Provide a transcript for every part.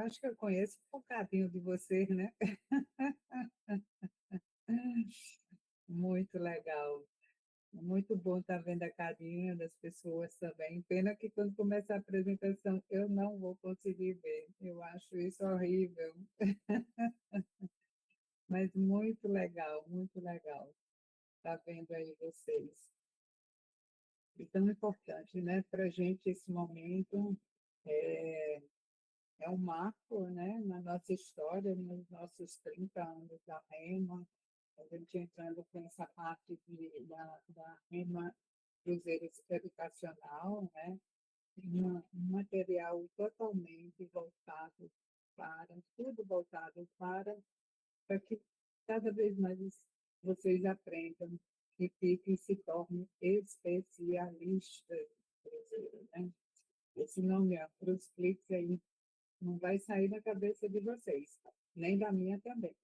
Acho que eu conheço um bocadinho de vocês, né? Muito legal. Muito bom estar vendo a carinha das pessoas também. Pena que quando começa a apresentação eu não vou conseguir ver. Eu acho isso horrível, mas muito legal estar vendo aí vocês. E tão importante, né, para a gente esse momento. É, é um marco, né, na nossa história, nos nossos 30 anos da REMA, a gente entrando com essa parte da REMA Cruzeiro Educacional, né, um material totalmente voltado tudo voltado para que cada vez mais vocês aprendam e fiquem, se tornem especialistas em Cruzeiro, né? Esse nome, ó, Cruz Clips aí, não vai sair da cabeça de vocês, nem da minha também.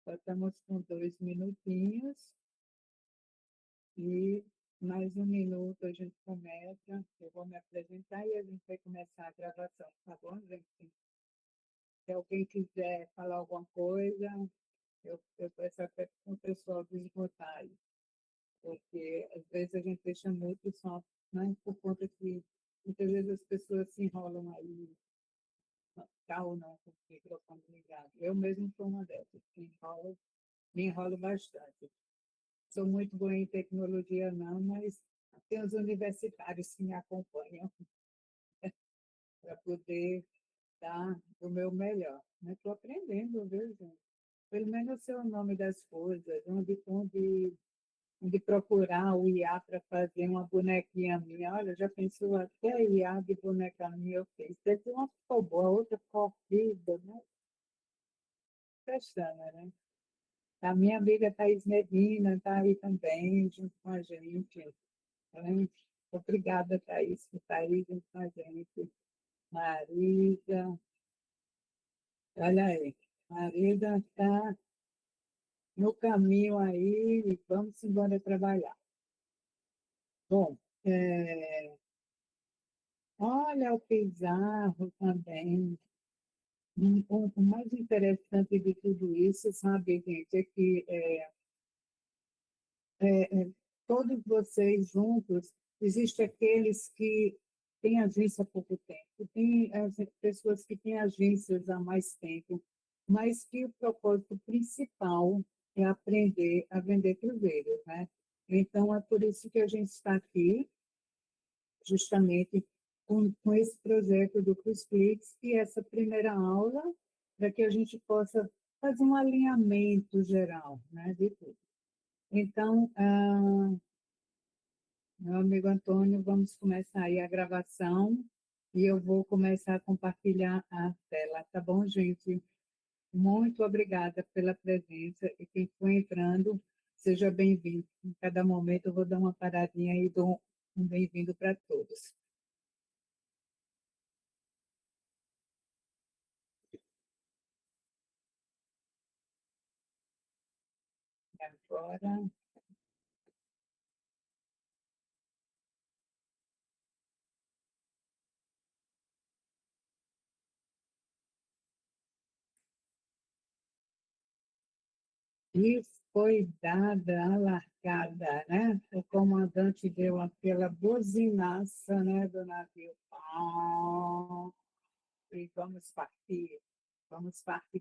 Só estamos com 2 minutinhos e mais 1 minuto a gente começa. Eu vou me apresentar e a gente vai começar a gravação, tá bom, gente? Se alguém quiser falar alguma coisa, eu peço até para o pessoal desbotar aí, porque às vezes a gente deixa muito só, né, por conta que muitas vezes as pessoas se enrolam aí, tá ou não com o microfone ligado. Eu mesmo sou uma dessas, que me enrolo bastante. Sou muito boa em tecnologia, não, mas tem os universitários que me acompanham para poder dar o meu melhor. Estou aprendendo, viu, gente? Pelo menos eu sei o nome das coisas, onde procurar o IA para fazer uma bonequinha minha. Olha, já pensou até IA de boneca minha eu fiz. Teve uma ficou boa, outra ficou horrível, né? Testando, né? A minha amiga Thais Medina está aí também, junto com a gente. Né? Obrigada, Thaís, por estar aí junto com a gente. Marisa, olha aí. Marisa está no caminho aí, e vamos embora trabalhar. Bom, olha o Pizarro também. O mais interessante de tudo isso, sabe, gente, é que todos vocês juntos, existem aqueles que têm agência há pouco tempo, tem as pessoas que têm agências há mais tempo, mas que o propósito principal é aprender a vender cruzeiros, né? Então, é por isso que a gente está aqui, justamente com esse projeto do CruzClix e essa primeira aula, para que a gente possa fazer um alinhamento geral, né, de tudo. Então, meu amigo Antônio, vamos começar aí a gravação e eu vou começar a compartilhar a tela, tá bom, gente? Muito obrigada pela presença e quem for entrando, seja bem-vindo. Em cada momento eu vou dar uma paradinha e dou um bem-vindo para todos. E agora, e foi dada a largada, né? O comandante deu aquela buzinaça, né, do navio. Pá, e vamos partir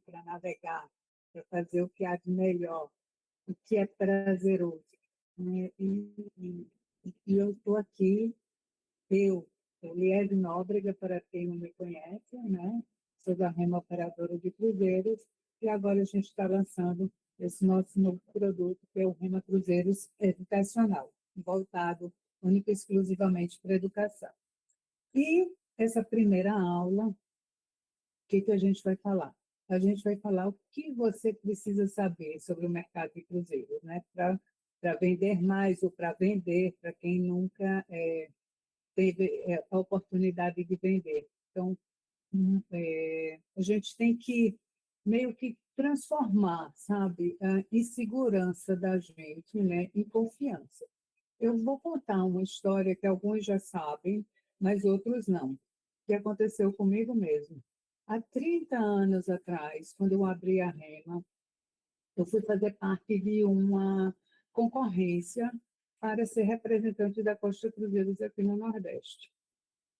para navegar, para fazer o que há de melhor, o que é prazeroso. Né? E eu estou aqui, eu, Eliette Nóbrega, para quem não me conhece, né? Sou da Rema Operadora de Cruzeiros, e agora a gente está lançando esse nosso novo produto, que é o Rema Cruzeiros Educacional, voltado única e exclusivamente para a educação. E essa primeira aula, que a gente vai falar? A gente vai falar o que você precisa saber sobre o mercado de cruzeiros, né? Para vender mais ou para vender, para quem nunca teve a oportunidade de vender. Então, a gente tem que meio que transformar, sabe, a insegurança da gente, né, em confiança. Eu vou contar uma história que alguns já sabem, mas outros não. que aconteceu comigo mesmo. Há 30 anos atrás, quando eu abri a Rema, eu fui fazer parte de uma concorrência para ser representante da Costa Cruzeiros aqui no Nordeste.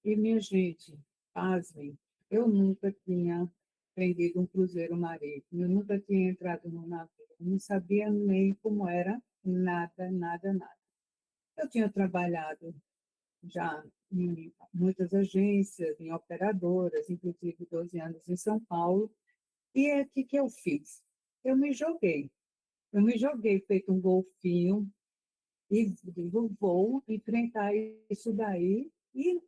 E, minha gente, pasmem, eu nunca tinha vendido um cruzeiro marítimo, eu nunca tinha entrado num navio, eu não sabia nem como era nada, nada, nada. Eu tinha trabalhado já em muitas agências, em operadoras, inclusive 12 anos em São Paulo, e é o que eu fiz? Eu me joguei. Eu me joguei feito um golfinho e vou enfrentar isso daí e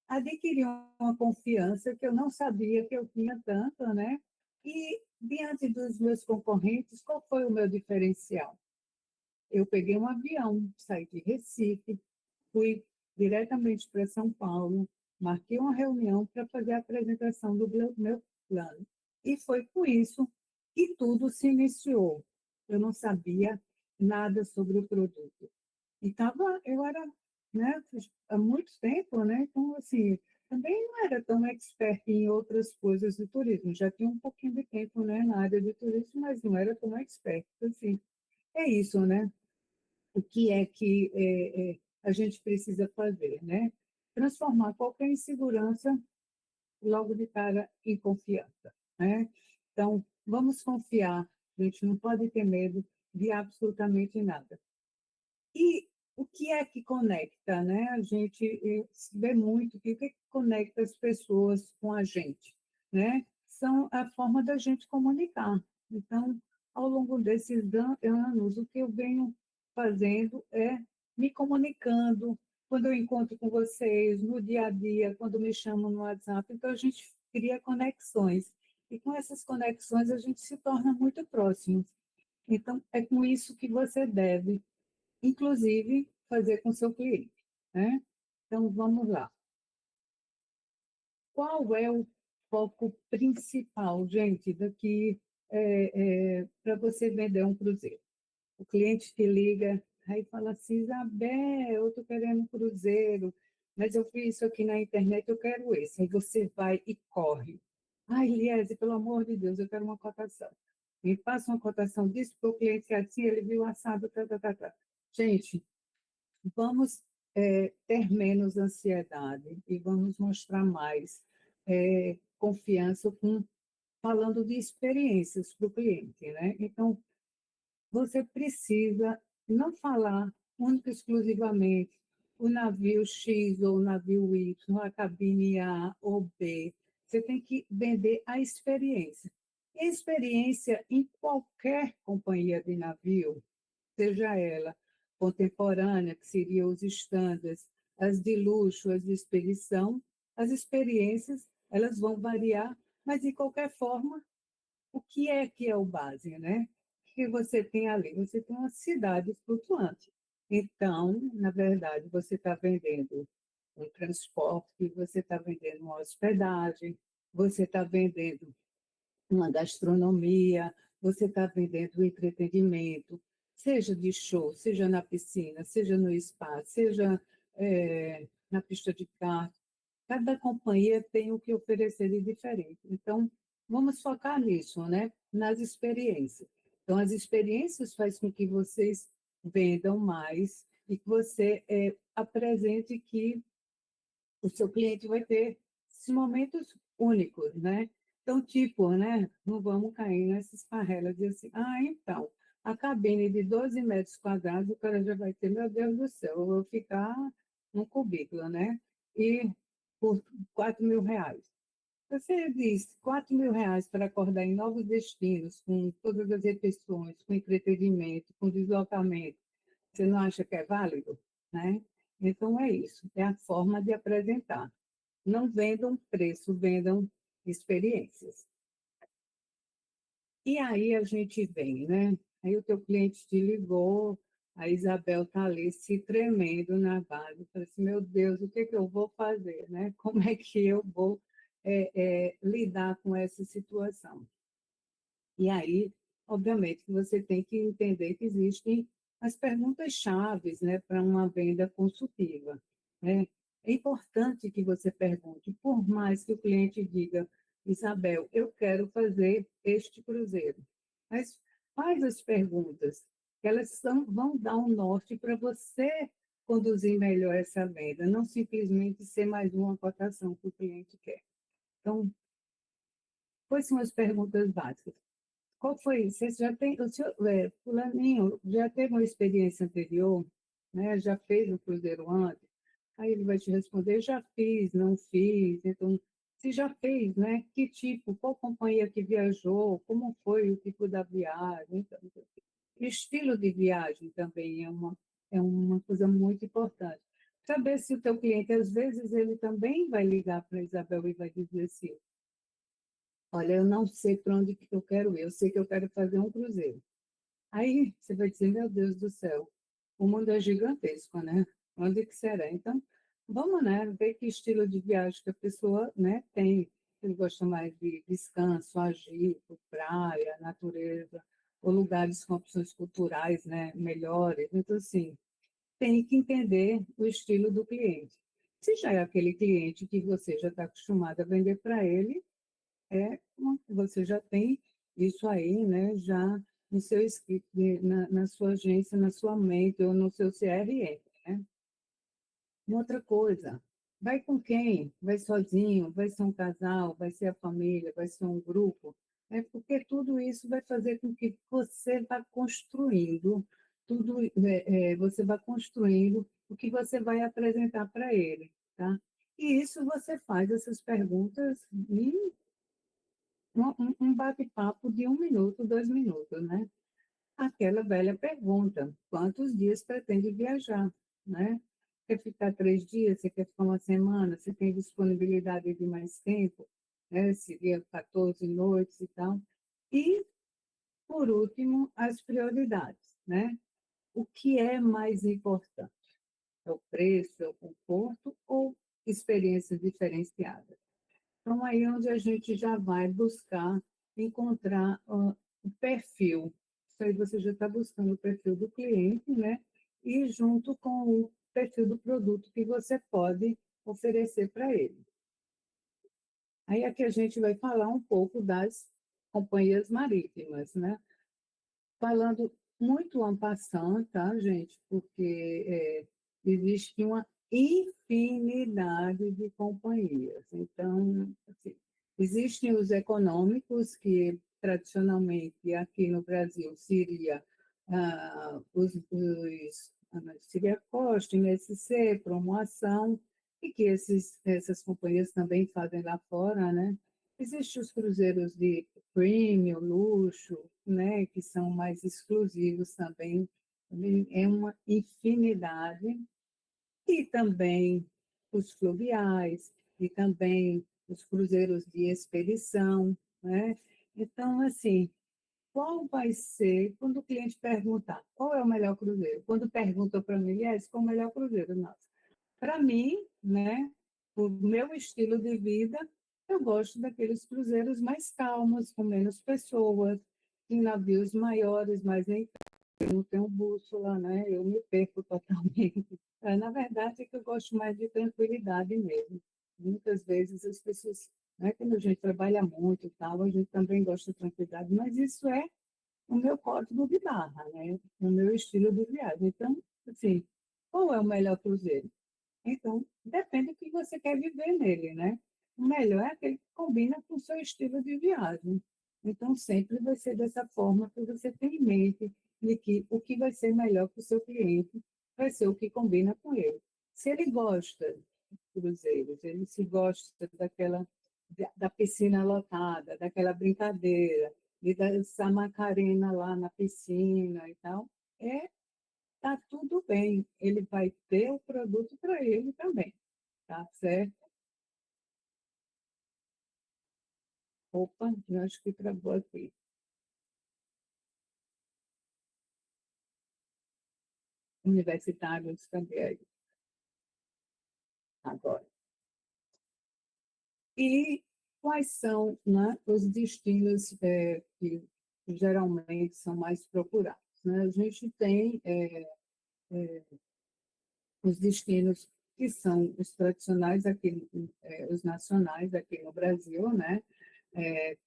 adquirir uma confiança que eu não sabia que eu tinha tanto, né? E diante dos meus concorrentes, qual foi o meu diferencial? Eu peguei um avião, saí de Recife, fui diretamente para São Paulo, marquei uma reunião para fazer a apresentação do meu plano. E foi com isso que tudo se iniciou. Eu não sabia nada sobre o produto. E eu era, né, há muito tempo, né? Então, assim, também não era tão expert em outras coisas do turismo. Já tinha um pouquinho de tempo, né, na área de turismo, mas não era tão expert. Assim, é isso, né? O que é que a gente precisa fazer, né? Transformar qualquer insegurança logo de cara em confiança, né? Então, vamos confiar, a gente não pode ter medo de absolutamente nada. E o que é que conecta, né? A gente vê muito que o que conecta as pessoas com a gente, né? São a forma da gente comunicar. Então, ao longo desses anos, o que eu venho fazendo é me comunicando, quando eu encontro com vocês, no dia a dia, quando me chamam no WhatsApp, então a gente cria conexões. E com essas conexões a gente se torna muito próximo. Então, é com isso que você deve inclusive fazer com seu cliente, né? Então, vamos lá. Qual é o foco principal, gente, daqui para você vender um cruzeiro? O cliente te liga, aí fala assim, Isabel, eu estou querendo um cruzeiro, mas eu vi isso aqui na internet, eu quero esse. Aí você vai e corre. Ai, Liese, pelo amor de Deus, eu quero uma cotação. Me passa uma cotação disso, porque o cliente é assim, ele viu assado, tá, tá, tá, tá. Gente, vamos ter menos ansiedade e vamos mostrar mais confiança falando de experiências para o cliente, né? Então, você precisa não falar única e exclusivamente o navio X ou o navio Y, a cabine A ou B. Você tem que vender a experiência. E a experiência em qualquer companhia de navio, seja ela contemporânea, que seriam os estándares, as de luxo, as de expedição, as experiências, elas vão variar, mas de qualquer forma, o que é o base, né? O que você tem ali? Você tem uma cidade flutuante. Então, na verdade, você está vendendo um transporte, você está vendendo uma hospedagem, você está vendendo uma gastronomia, você está vendendo um entretenimento, seja de show, seja na piscina, seja no spa, seja na pista de kart. Cada companhia tem o que oferecer de diferente. Então, vamos focar nisso, né? Nas experiências. Então, as experiências fazem com que vocês vendam mais e que você apresente que o seu cliente vai ter esses momentos únicos, né? Então, tipo, né? Não vamos cair nessas parrelas de assim, então, a cabine de 12 metros quadrados, o cara já vai ter, meu Deus do céu, eu vou ficar num cubículo, né? E por R$ 4.000. Você diz R$ 4.000 para acordar em novos destinos, com todas as refeições, com entretenimento, com deslocamento, você não acha que é válido? Né? Então, é isso, é a forma de apresentar. Não vendam preço, vendam experiências. E aí a gente vem, né? Aí o teu cliente te ligou, a Isabel está ali se tremendo na base, fala assim, meu Deus, o que é que eu vou fazer, né? Como é que eu vou lidar com essa situação? E aí, obviamente, você tem que entender que existem as perguntas chaves, né, para uma venda consultiva, né? É importante que você pergunte, por mais que o cliente diga, Isabel, eu quero fazer este cruzeiro. Mas faz as perguntas, que elas vão dar um norte para você conduzir melhor essa venda, não simplesmente ser mais uma cotação que o cliente quer. Então, quais são as perguntas básicas? Qual foi? Você já tem, o senhor, fulaninho, já teve uma experiência anterior, né? Já fez o cruzeiro antes? Aí ele vai te responder, já fiz, não fiz. Então, se já fez, né? Que tipo, qual companhia que viajou, como foi o tipo da viagem? Então, estilo de viagem também é uma coisa muito importante. Saber se o teu cliente, às vezes, ele também vai ligar para a Isabel e vai dizer assim, olha, eu não sei para onde que eu quero ir, eu sei que eu quero fazer um cruzeiro. Aí você vai dizer, meu Deus do céu, o mundo é gigantesco, né? Onde que será? Então, vamos, né, ver que estilo de viagem que a pessoa, né, tem. Ele gosta mais de descanso, agito, praia, natureza, ou lugares com opções culturais, né, melhores. Então, assim, tem que entender o estilo do cliente. Se já é aquele cliente que você já está acostumado a vender para ele, você já tem isso aí, né, já no seu script, na sua agência, na sua mente ou no seu CRM, né? Uma outra coisa, vai com quem? Vai sozinho? Vai ser um casal? Vai ser a família? Vai ser um grupo? É porque tudo isso vai fazer com que você vá construindo, você vai construindo o que você vai apresentar para ele, tá? E isso você faz essas perguntas em um bate-papo de 1 minuto, 2 minutos, né? Aquela velha pergunta, quantos dias pretende viajar, né? Quer ficar 3 dias, você quer ficar uma semana, você tem disponibilidade de mais tempo, né? Seria 14 noites e tal. E, por último, as prioridades, né? O que é mais importante? É o preço, é o conforto ou experiências diferenciadas? Então, aí é onde a gente já vai buscar encontrar o perfil. Isso aí você já está buscando o perfil do cliente, né? E junto com o perfil do produto que você pode oferecer para ele. Aí aqui a gente vai falar um pouco das companhias marítimas, né? Falando muito en passant, tá, gente? Porque existe uma infinidade de companhias. Então, assim, existem os econômicos, que tradicionalmente aqui no Brasil seria seria Costa, MSC, Promoção, e que essas companhias também fazem lá fora, né? Existem os cruzeiros de premium, luxo, né, que são mais exclusivos também, é uma infinidade, e também os fluviais, e também os cruzeiros de expedição, né? Então, assim, qual vai ser, quando o cliente perguntar, qual é o melhor cruzeiro? Quando pergunta para mim, qual é o melhor cruzeiro? Nossa, para mim, né, o meu estilo de vida, eu gosto daqueles cruzeiros mais calmos, com menos pessoas, em navios maiores, mas nem eu não tenho bússola, né? Eu me perco totalmente. Na verdade, é que eu gosto mais de tranquilidade mesmo. Muitas vezes as pessoas, né, quando a gente trabalha muito e tal, a gente também gosta de tranquilidade, mas isso é o meu código de barra, né? O meu estilo de viagem. Então, assim, qual é o melhor cruzeiro? Então, depende do que você quer viver nele, né? O melhor é aquele que combina com o seu estilo de viagem. Então, sempre vai ser dessa forma que você tem em mente de que o que vai ser melhor para o seu cliente vai ser o que combina com ele. Se ele gosta de cruzeiros, ele se gosta da piscina lotada, daquela brincadeira, de dançar Macarena lá na piscina e tal, tá tudo bem, ele vai ter o produto para ele também, tá certo? Opa, eu acho que travou aqui. Universitários também aí, agora. E quais são, né, os destinos que geralmente são mais procurados? Né? A gente tem os destinos que são os tradicionais aqui, os nacionais aqui no Brasil, né?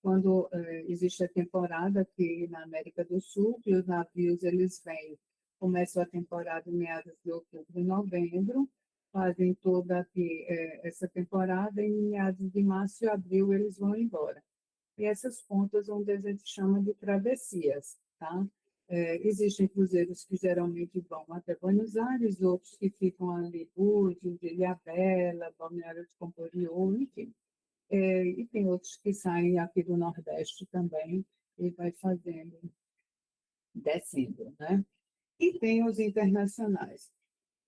Quando existe a temporada aqui na América do Sul, que os navios eles vêm, começam a temporada em meados de outubro e novembro, fazem toda aqui, essa temporada, e em meados de março e abril eles vão embora. E essas pontas onde a gente chama de travessias, tá? Existem cruzeiros que geralmente vão até Buenos Aires, outros que ficam ali, Búzios, Ilhabela, Balneário de Camboriú, enfim. E tem outros que saem aqui do Nordeste também e vai fazendo, descendo, né? E tem os internacionais.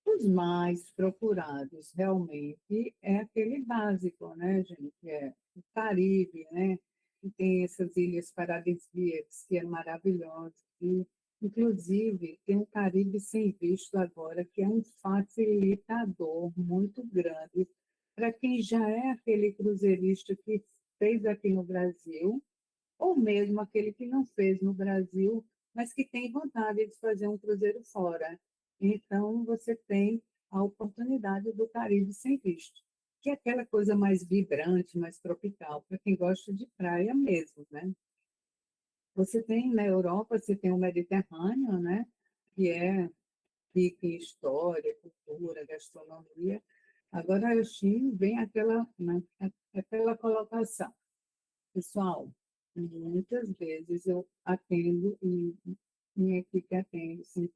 Os mais procurados realmente é aquele básico, né, gente? É o Caribe, né? Que tem essas ilhas paradisíacas, que é maravilhoso. E, inclusive, tem um Caribe sem visto agora, que é um facilitador muito grande para quem já é aquele cruzeirista que fez aqui no Brasil, ou mesmo aquele que não fez no Brasil, mas que tem vontade de fazer um cruzeiro fora. Então, você tem a oportunidade do Caribe sem visto, que é aquela coisa mais vibrante, mais tropical, para quem gosta de praia mesmo, né? Você tem na Europa, você tem o Mediterrâneo, né? Que é rico em história, cultura, gastronomia. Agora, o Chile vem aquela, né, aquela colocação. Pessoal, muitas vezes eu atendo e minha equipe atende, assim,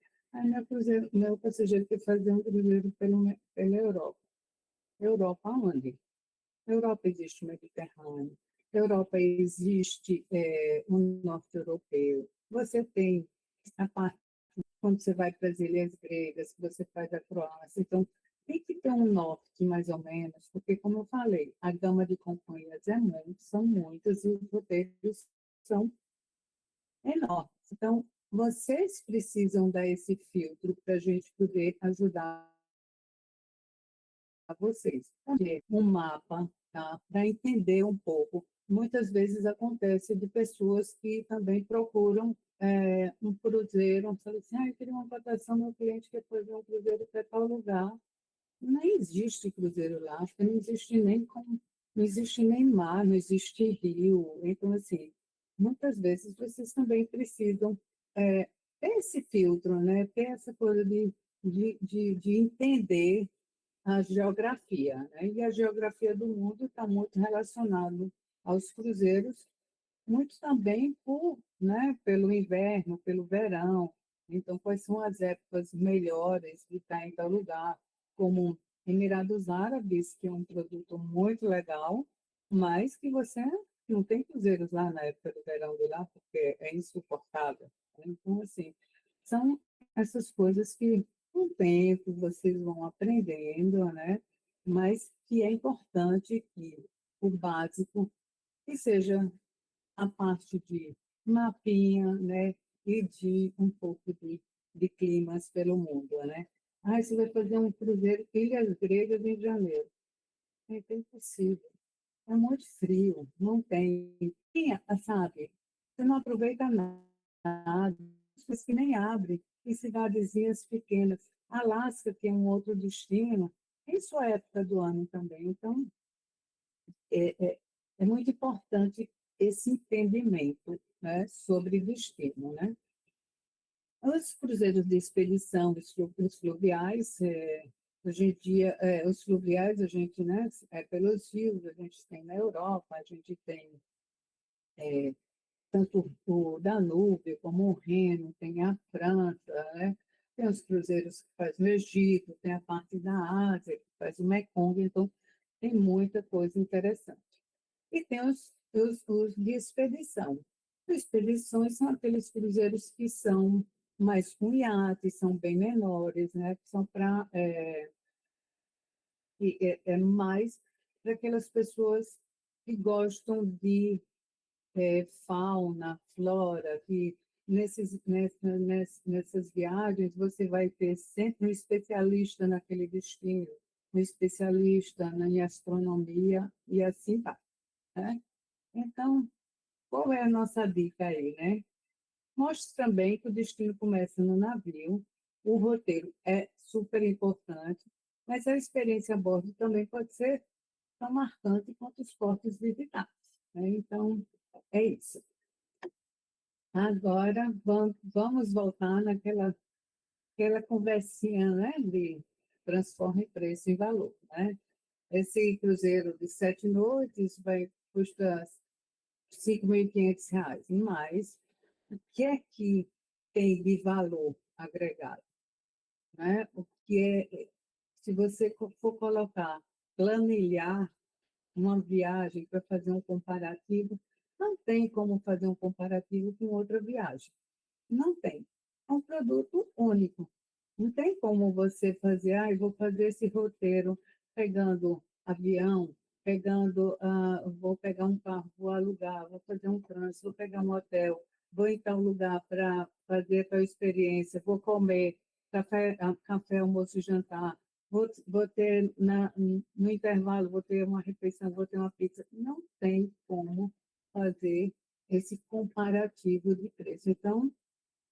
meu passageiro quer fazer um cruzeiro pela Europa. Europa onde? Europa existe o Mediterrâneo, Europa existe o norte europeu. Você tem a parte, quando você vai para as ilhas gregas, você faz a Croácia. Então, tem que ter um norte, mais ou menos, porque, como eu falei, a gama de companhias são muitas, e os roteiros são enormes. Então, vocês precisam dar esse filtro para a gente poder ajudar a vocês. Um mapa, tá? Para entender um pouco. Muitas vezes acontece de pessoas que também procuram um cruzeiro, falam assim, eu queria uma cotação, meu cliente quer fazer um cruzeiro para tal lugar. Não existe cruzeiro lá, acho que não existe nem mar, não existe rio. Então, assim, muitas vezes vocês também precisam ter esse filtro, né? Ter essa coisa de entender a geografia, né? E a geografia do mundo está muito relacionada aos cruzeiros, muito também pelo inverno, pelo verão. Então, quais são as épocas melhores de estar em tal lugar, como Emirados Árabes, que é um produto muito legal, mas que você não tem cruzeiros lá na época do verão de lá, porque é insuportável. Então, assim, são essas coisas que, com o tempo, vocês vão aprendendo, né? Mas que é importante que o básico que seja a parte de mapinha, né, e de um pouco de climas pelo mundo, né? Ah, você vai fazer um cruzeiro Ilhas Gregas em janeiro. É impossível. É muito frio, não tem. Sabe? Você não aproveita nada, as que nem abre, em cidadezinhas pequenas. Alasca, que é um outro destino, tem sua época do ano também. Então, é, é, é muito importante esse entendimento, né, sobre destino, né? Os cruzeiros de expedição, os fluviais, hoje em dia, os fluviais, a gente, né, pelos rios, a gente tem na Europa, a gente tem tanto o Danúbio como o Reno, tem a França, né? Tem os cruzeiros que faz no Egito, tem a parte da Ásia que faz o Mekong, então tem muita coisa interessante. E tem os de expedição. As expedições são aqueles cruzeiros que são mais com iates, são bem menores, né? Que são para mais para aquelas pessoas que gostam de fauna, flora, que nessas viagens você vai ter sempre um especialista naquele destino, um especialista em astronomia e assim vai, né? Então, qual é a nossa dica aí, né? Mostre também que o destino começa no navio, o roteiro é super importante, mas a experiência a bordo também pode ser tão marcante quanto os portos visitados, né? Então, é isso. Agora, vamos voltar aquela conversinha, né, de transforme preço em valor, né? Esse cruzeiro de 7 noites vai custar R$ 5.500, mas o que é que tem de valor agregado, né? O que é, se você for colocar, planilhar uma viagem para fazer um comparativo, não tem como fazer um comparativo com outra viagem. Não tem. É um produto único. Não tem como você fazer, vou fazer esse roteiro pegando avião, vou pegar um carro, vou alugar, vou fazer um trânsito, vou pegar um hotel, vou em tal lugar para fazer tal experiência, vou comer café, almoço e jantar, vou ter no intervalo, vou ter uma refeição, vou ter uma pizza. Não tem como fazer esse comparativo de preço. Então,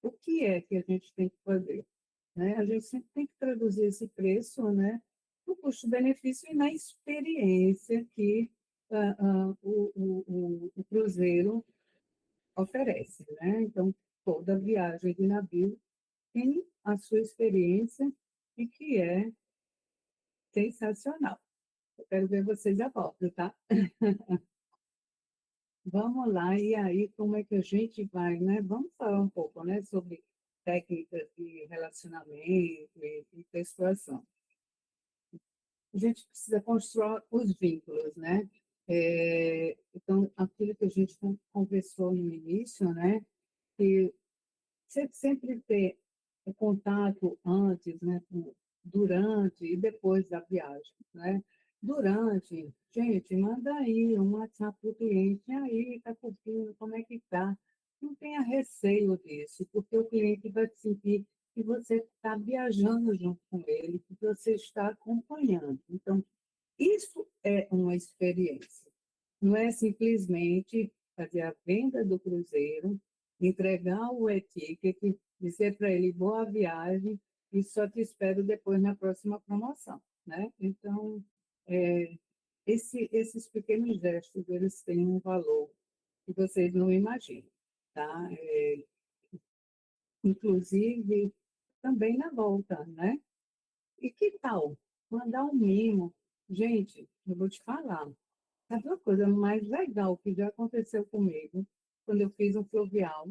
o que é que a gente tem que fazer? Né? A gente sempre tem que traduzir esse preço, né, no custo-benefício e na experiência que o cruzeiro oferece. Né? Então, toda viagem de navio tem a sua experiência e que é sensacional. Eu quero ver vocês a volta, tá? Vamos lá, e aí como é que a gente vai, né? Vamos falar um pouco, né, sobre técnicas de relacionamento e persuasão. A gente precisa construir os vínculos, né? Então, aquilo que a gente conversou no início, né? Que sempre ter o contato antes, né, durante e depois da viagem, né? Durante, gente, manda aí um WhatsApp para o cliente, e aí, está curtindo, como é que está? Não tenha receio disso, porque o cliente vai sentir que você está viajando junto com ele, que você está acompanhando. Então, isso é uma experiência. Não é simplesmente fazer a venda do cruzeiro, entregar o e-ticket, dizer para ele boa viagem e só te espero depois na próxima promoção, né? Então, é, esses pequenos gestos, eles têm um valor que vocês não imaginam, tá? Inclusive, também na volta, né? E que tal mandar um mimo? Gente, eu vou te falar, sabe uma coisa mais legal que já aconteceu comigo, quando eu fiz um fluvial?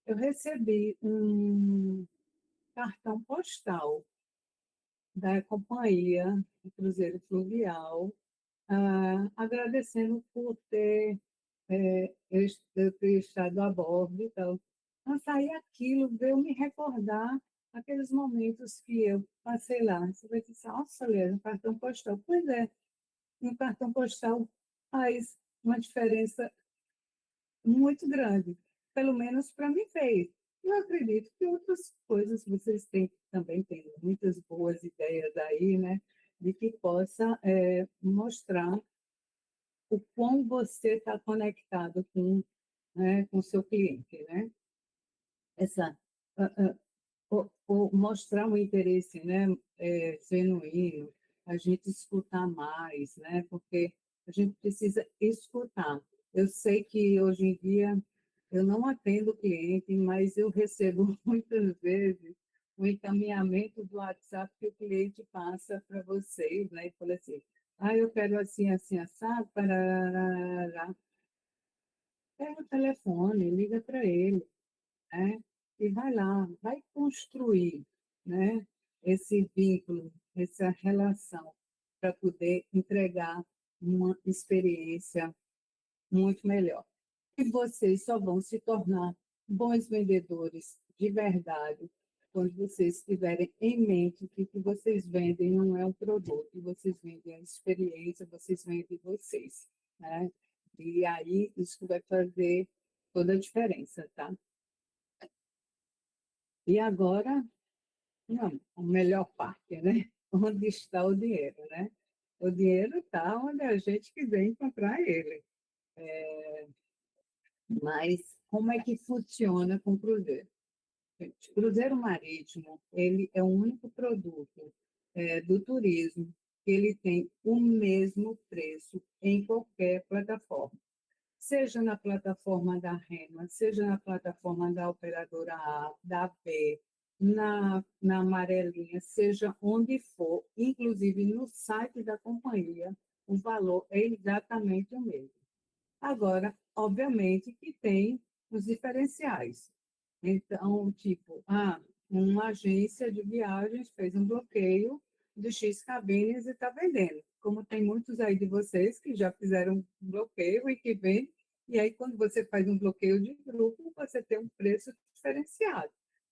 Eu recebi um cartão postal da companhia do Cruzeiro Fluvial, agradecendo por eu ter estado a bordo e tal. Mas aí aquilo veio me recordar aqueles momentos que eu passei lá. Você vai dizer, nossa, Léa, um cartão postal. Pois é, um cartão postal faz uma diferença muito grande. Pelo menos para mim fez. Eu acredito que outras coisas vocês têm, também têm muitas boas ideias aí, né? De que possa mostrar o quão você está conectado com o seu cliente, né? Essa, ah, ah, mostrar um interesse, né, genuíno, a gente escutar mais, né, porque a gente precisa escutar. Eu sei que hoje em dia eu não atendo cliente, mas eu recebo muitas vezes o encaminhamento do WhatsApp que o cliente passa para vocês, né, e fala assim, eu quero assim, assim, assado, para pega o telefone, liga para ele, né? E vai lá, vai construir, né, esse vínculo, essa relação, para poder entregar uma experiência muito melhor. E vocês só vão se tornar bons vendedores de verdade quando vocês tiverem em mente que o que vocês vendem não é um produto, vocês vendem a experiência, vocês vendem vocês, né? E aí isso vai fazer toda a diferença, tá? E agora, não, a melhor parte, né? Onde está o dinheiro, né? O dinheiro está onde a gente quiser encontrar ele. Mas como é que funciona com o cruzeiro? Gente, cruzeiro marítimo, ele é o único produto do turismo, ele tem o mesmo preço em qualquer plataforma, seja na plataforma da Rema, seja na plataforma da operadora A, da B, na amarelinha, seja onde for, inclusive no site da companhia, o valor é exatamente o mesmo. Agora, obviamente que tem os diferenciais. Então, tipo, uma agência de viagens fez um bloqueio de X cabines e está vendendo. Como tem muitos aí de vocês que já fizeram bloqueio e que vendem, e aí quando você faz um bloqueio de grupo, você tem um preço diferenciado,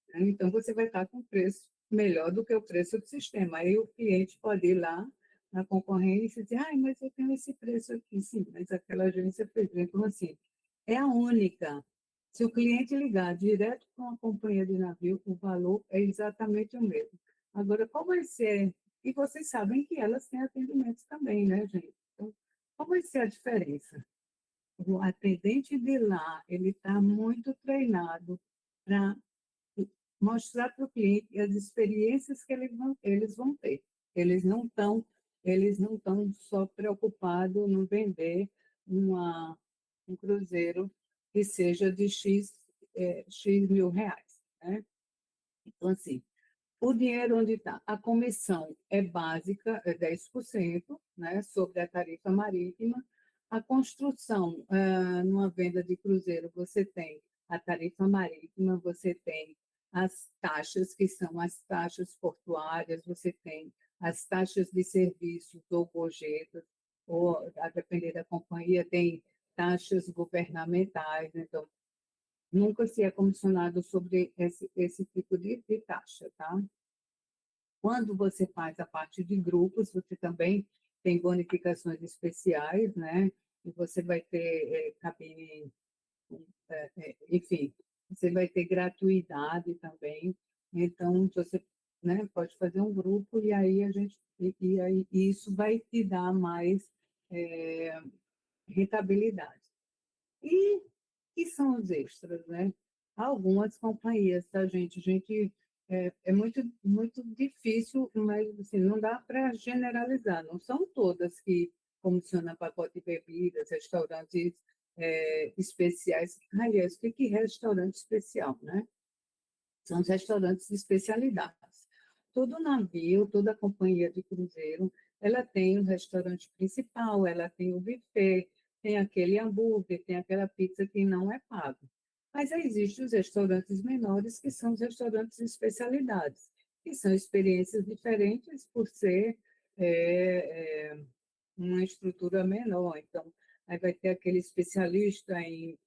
né? Então, você vai estar com um preço melhor do que o preço do sistema. Aí o cliente pode ir lá na concorrência e dizer, mas eu tenho esse preço aqui, sim, mas aquela agência fez. Então, assim, é a única. Se o cliente ligar direto com a companhia de navio, o valor é exatamente o mesmo. Agora, qual vai ser? E vocês sabem que elas têm atendimentos também, né, gente? Então, qual vai ser a diferença? O atendente de lá, ele está muito treinado para mostrar para o cliente as experiências que eles vão ter. Eles não estão eles não estão só preocupados em vender um cruzeiro que seja de X mil reais, né? Então, assim, o dinheiro onde está? A comissão é básica, é 10%, né, sobre a tarifa marítima. A construção, numa venda de cruzeiro, você tem a tarifa marítima, você tem as taxas, que são as taxas portuárias, você tem as taxas de serviço do gorjeta, ou, a depender da companhia, tem taxas governamentais, então, nunca se é comissionado sobre esse tipo de taxa, tá? Quando você faz a parte de grupos, você também tem bonificações especiais, né? E você vai ter cabine, enfim, você vai ter gratuidade também. Então, você, né, pode fazer um grupo e aí aí isso vai te dar mais é, rentabilidade. E que são os extras, né? Algumas companhias, tá, gente? É muito difícil, mas assim, não dá para generalizar. Não são todas que comissionam pacote de bebidas, restaurantes especiais. Aliás, o que é restaurante especial, né? São os restaurantes de especialidades. Todo navio, toda companhia de cruzeiro, ela tem o restaurante principal, ela tem o buffet, tem aquele hambúrguer, tem aquela pizza que não é pago. Mas existem os restaurantes menores, que são os restaurantes de especialidades, que são experiências diferentes por ser uma estrutura menor. Então, aí vai ter aquele especialista em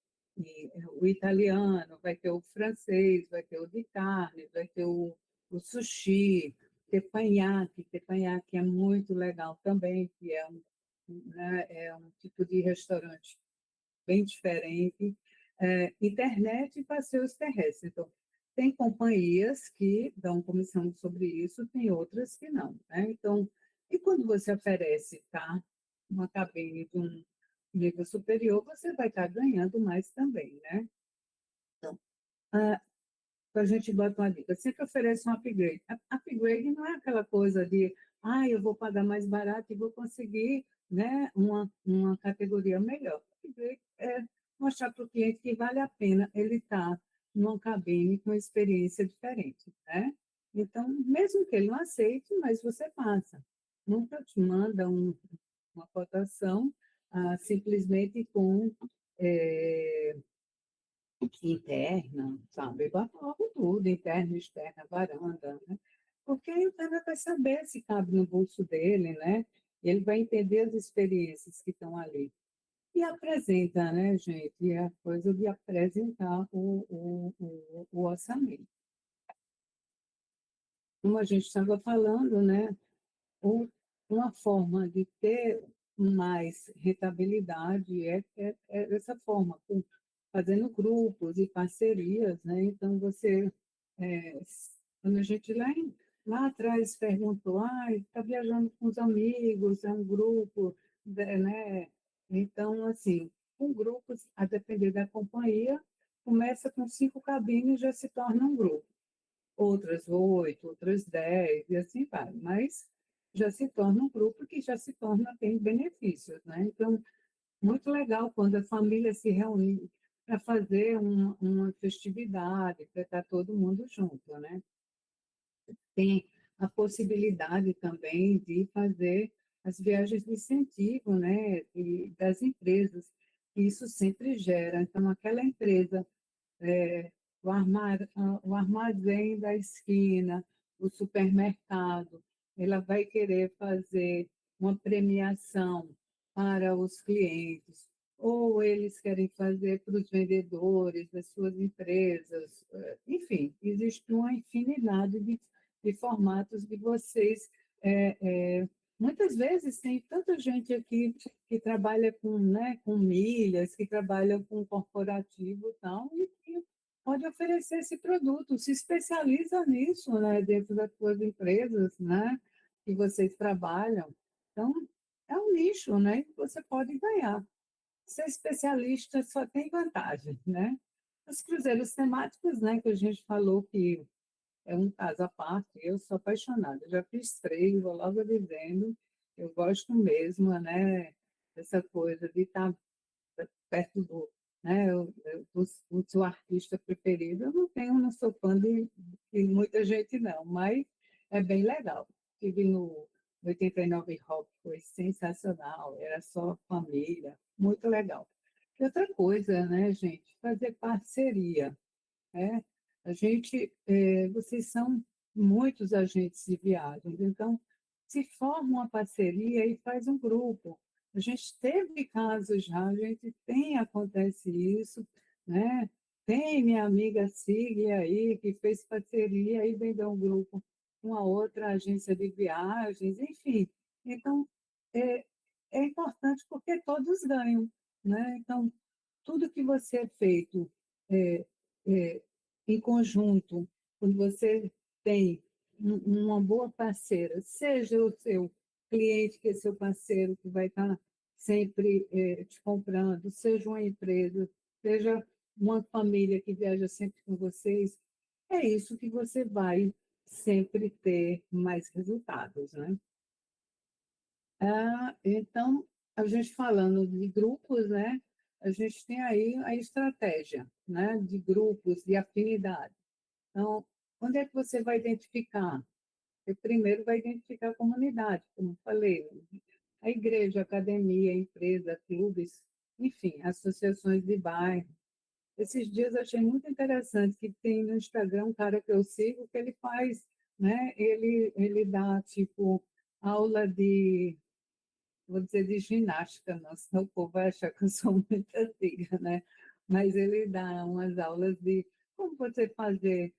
o italiano, vai ter o francês, vai ter o de carne, vai ter o sushi, teppanyaki é muito legal também, que né, é um tipo de restaurante bem diferente. Internet e passeios terrestres. Então, tem companhias que dão comissão sobre isso, tem outras que não, né? Então, e quando você oferece, tá, uma cabine de um nível superior, você vai estar ganhando mais também, né? Então, a gente bota uma dica, sempre oferece um upgrade. Upgrade não é aquela coisa de, eu vou pagar mais barato e vou conseguir, né, uma categoria melhor. Upgrade é mostrar para o cliente que vale a pena ele estar numa cabine com experiência diferente, né? Então, mesmo que ele não aceite, mas você passa. Nunca te manda uma cotação simplesmente com interna, sabe? Bota logo tudo, interna, externa, varanda, né? Porque aí o cara vai saber se cabe no bolso dele, né? Ele vai entender as experiências que estão ali. E apresenta, né, gente? É a coisa de apresentar o orçamento. Como a gente estava falando, né? Um- uma forma de ter mais rentabilidade é dessa forma, fazendo grupos e parcerias, né? Então, é, quando a gente lá atrás perguntou, está viajando com os amigos, é um grupo, né? Então, assim, com grupos, a depender da companhia, começa com 5 cabines e já se torna um grupo. outras 8, outras 10, e assim vai. Mas já se torna um grupo que já se torna, tem benefícios, né? Então, muito legal quando a família se reúne para fazer uma festividade, para estar todo mundo junto, né? Tem a possibilidade também de fazer as viagens de incentivo, né, das empresas, que isso sempre gera. Então, aquela empresa, é, o armazém da esquina, o supermercado, ela vai querer fazer uma premiação para os clientes, ou eles querem fazer para os vendedores das suas empresas, enfim, existe uma infinidade de formatos de vocês. é, é, Muitas vezes tem tanta gente aqui que trabalha com, né, com milhas, que trabalha com corporativo e tal, e que pode oferecer esse produto, se especializa nisso, né, dentro das suas empresas, né, que vocês trabalham. Então, é um nicho, né, que você pode ganhar. Ser especialista só tem vantagem, né? Os cruzeiros temáticos, né, que a gente falou que é um caso à parte, eu sou apaixonada, já fiz 3, vou logo dizendo, eu gosto mesmo, né, dessa coisa de estar perto do, né, do seu artista preferido. Eu não tenho, não sou fã de muita gente não, mas é bem legal. Estive no 89 Rock, foi sensacional, era só família, muito legal. E outra coisa, né, gente, fazer parceria, né? A gente, vocês são muitos agentes de viagens, então se forma uma parceria e faz um grupo. A gente teve casos já, a gente tem, acontece isso, né? Tem minha amiga Sig aí, que fez parceria e vendeu um grupo com a outra agência de viagens, enfim. Então, é, é importante porque todos ganham, né? Então, tudo que você é feito é, é, em conjunto, quando você tem uma boa parceira, seja o seu cliente, que é seu parceiro, que vai estar sempre te comprando, seja uma empresa, seja uma família que viaja sempre com vocês, é isso que você vai sempre ter mais resultados, né? Então, a gente falando de grupos, né? A gente tem aí a estratégia, né? De grupos, de afinidade. Então, onde é que você vai identificar? Você primeiro vai identificar a comunidade, como eu falei, a igreja, a academia, a empresa, clubes, enfim, associações de bairro. Esses dias eu achei muito interessante que tem no Instagram um cara que eu sigo que ele faz, né? Ele dá tipo aula de, vou dizer, de ginástica, não, senão o povo vai achar que eu sou muito antiga, né? Mas ele dá umas aulas de como você fazer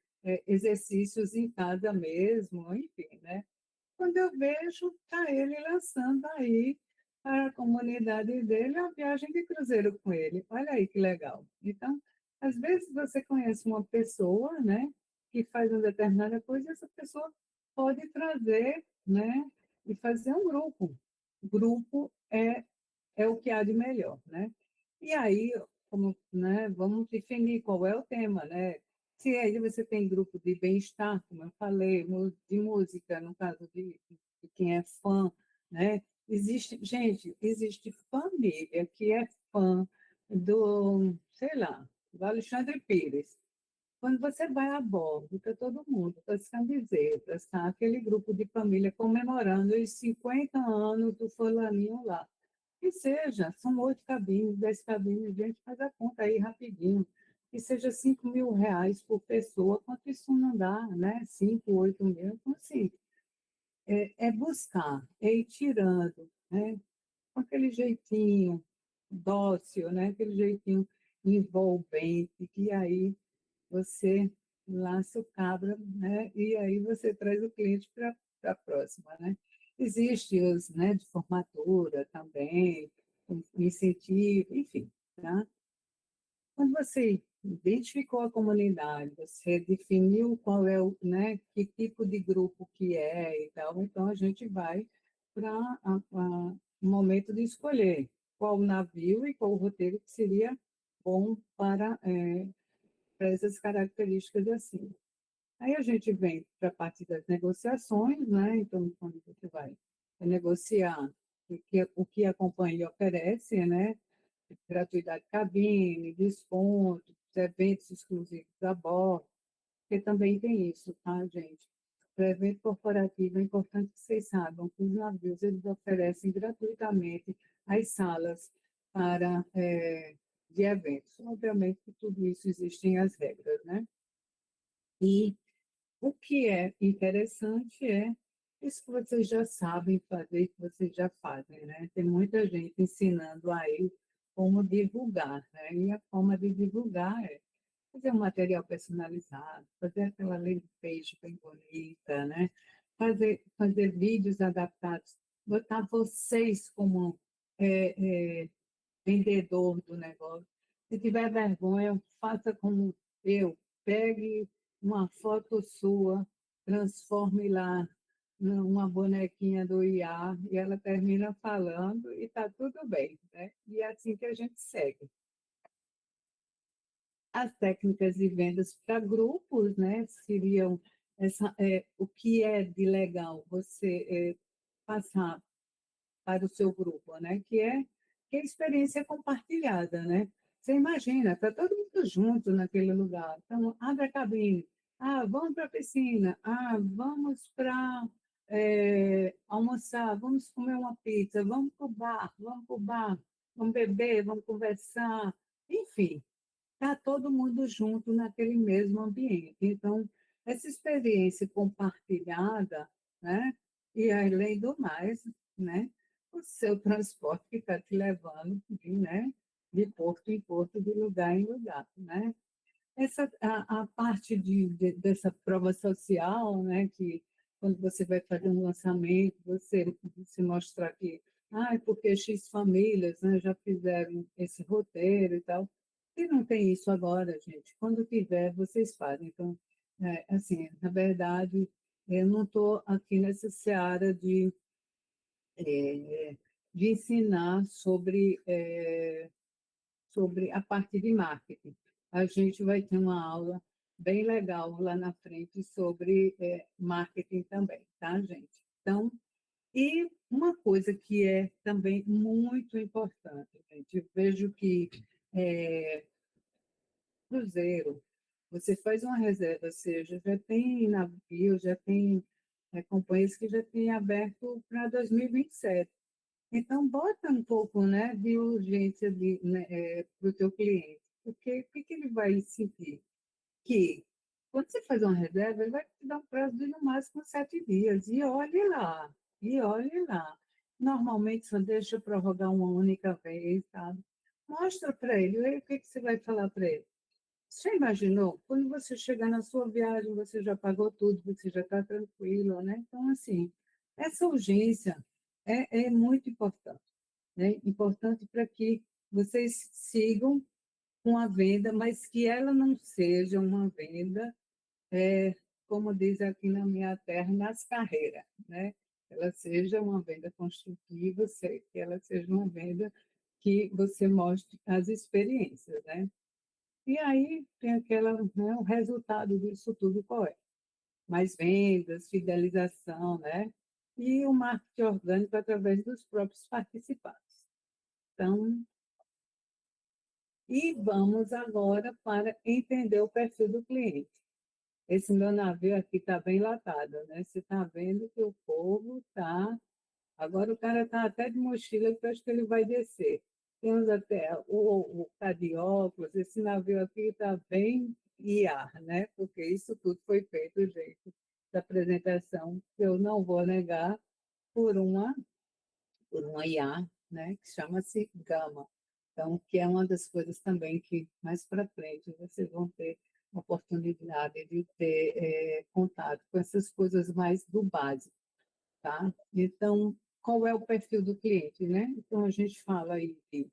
exercícios em casa mesmo, enfim, né? Quando eu vejo, está ele lançando aí para a comunidade dele a viagem de cruzeiro com ele. Olha aí que legal. Então, às vezes você conhece uma pessoa, né, que faz uma determinada coisa, e essa pessoa pode trazer, né, e fazer um grupo. Grupo é o que há de melhor, né? E aí, como, né, vamos definir qual é o tema, né? Se aí você tem grupo de bem-estar, como eu falei, de música, no caso de quem é fã, né? Existe, gente, existe família que é fã do, sei lá, do Alexandre Pires. Quando você vai a bordo, está todo mundo com as camisetas, tá? Aquele grupo de família comemorando os 50 anos do fulaninho lá. Que seja, são 8 cabines, 10 cabines, gente, faz a conta aí rapidinho. Que seja R$ 5.000 por pessoa, quanto isso não dá, né? 5, 8 mil, então assim, é buscar, é ir tirando, né? Com aquele jeitinho dócil, né? Aquele jeitinho envolvente, que aí você laça o cabra, né? E aí você traz o cliente para a próxima, né? Existe os, né, de formatura também, um incentivo, enfim, tá? Quando você identificou a comunidade, você definiu qual é o, né, que tipo de grupo que é e tal, então a gente vai para o momento de escolher qual navio e qual roteiro que seria bom para essas características assim. Aí a gente vem para a parte das negociações, né? Então, quando você vai negociar o que a companhia oferece, né? Gratuidade de cabine, desconto, eventos exclusivos a bordo, porque também tem isso, tá, gente? Para evento corporativo, é importante que vocês saibam que os navios eles oferecem gratuitamente as salas para de eventos. Obviamente que tudo isso existem as regras, né? E o que é interessante é isso que vocês já sabem fazer, que vocês já fazem, né? Tem muita gente ensinando aí como divulgar, né? E a forma de divulgar é fazer um material personalizado, fazer aquela landing page bem bonita, né? Fazer vídeos adaptados, botar vocês como vendedor do negócio. Se tiver vergonha, faça como eu. Pegue uma foto sua, transforme lá numa bonequinha do IA e ela termina falando e está tudo bem, né? E é assim que a gente segue. As técnicas de vendas para grupos, né? Seriam o que é de legal você passar para o seu grupo, né? Que é experiência compartilhada, né? Você imagina, está todo mundo junto naquele lugar. Então, abre a cabine. Ah, vamos para a piscina. Ah, vamos para almoçar. Vamos comer uma pizza. Vamos para o bar. Vamos para o bar. Vamos beber. Vamos conversar. Enfim, está todo mundo junto naquele mesmo ambiente. Então, essa experiência compartilhada, né? E além do mais, né? O seu transporte que está te levando, né? De porto em porto, de lugar em lugar, né? A parte dessa prova social, né, que quando você vai fazer um lançamento, você se mostrar que, é porque X famílias, né, já fizeram esse roteiro e tal. E não tem isso agora, gente. Quando tiver, vocês fazem. Então, assim, na verdade, eu não estou aqui nessa seara eh, de ensinar sobre a parte de marketing. A gente vai ter uma aula bem legal lá na frente sobre marketing também, tá, gente? Então, e uma coisa que é também muito importante, gente, eu vejo que cruzeiro, você faz uma reserva, ou seja, já tem navio, já tem companhias que já têm aberto para 2027. Então, bota um pouco, né, de urgência para o teu cliente, porque o que, que ele vai sentir? Que quando você faz uma reserva, ele vai te dar um prazo de no máximo 7 dias, e olhe lá. Normalmente só deixa prorrogar uma única vez, sabe? Mostra para ele, aí o que, que você vai falar para ele? Você imaginou? Quando você chegar na sua viagem, você já pagou tudo, você já está tranquilo, né? Então, assim, essa urgência é muito importante, né? Importante para que vocês sigam com a venda, mas que ela não seja uma venda, como diz aqui na minha terra, nas carreiras, né? Ela seja uma venda construtiva, que ela seja uma venda que você mostre as experiências, né? E aí tem né, o resultado disso tudo qual é? Mais vendas, fidelização, né? E o marketing orgânico através dos próprios participantes. Então, e vamos agora para entender o perfil do cliente. Esse meu navio aqui está bem latado, né? Você está vendo que o povo está. Agora o cara está até de mochila, que eu acho que ele vai descer. Temos até o tá de óculos, esse navio aqui está bem IA, né? Porque isso tudo foi feito, gente, da apresentação, que eu não vou negar, por uma IA, né? Que chama-se Gama. Então, que é uma das coisas também que mais para frente vocês vão ter a oportunidade de ter contato com essas coisas mais do básico, tá? Então, qual é o perfil do cliente, né? Então, a gente fala aí de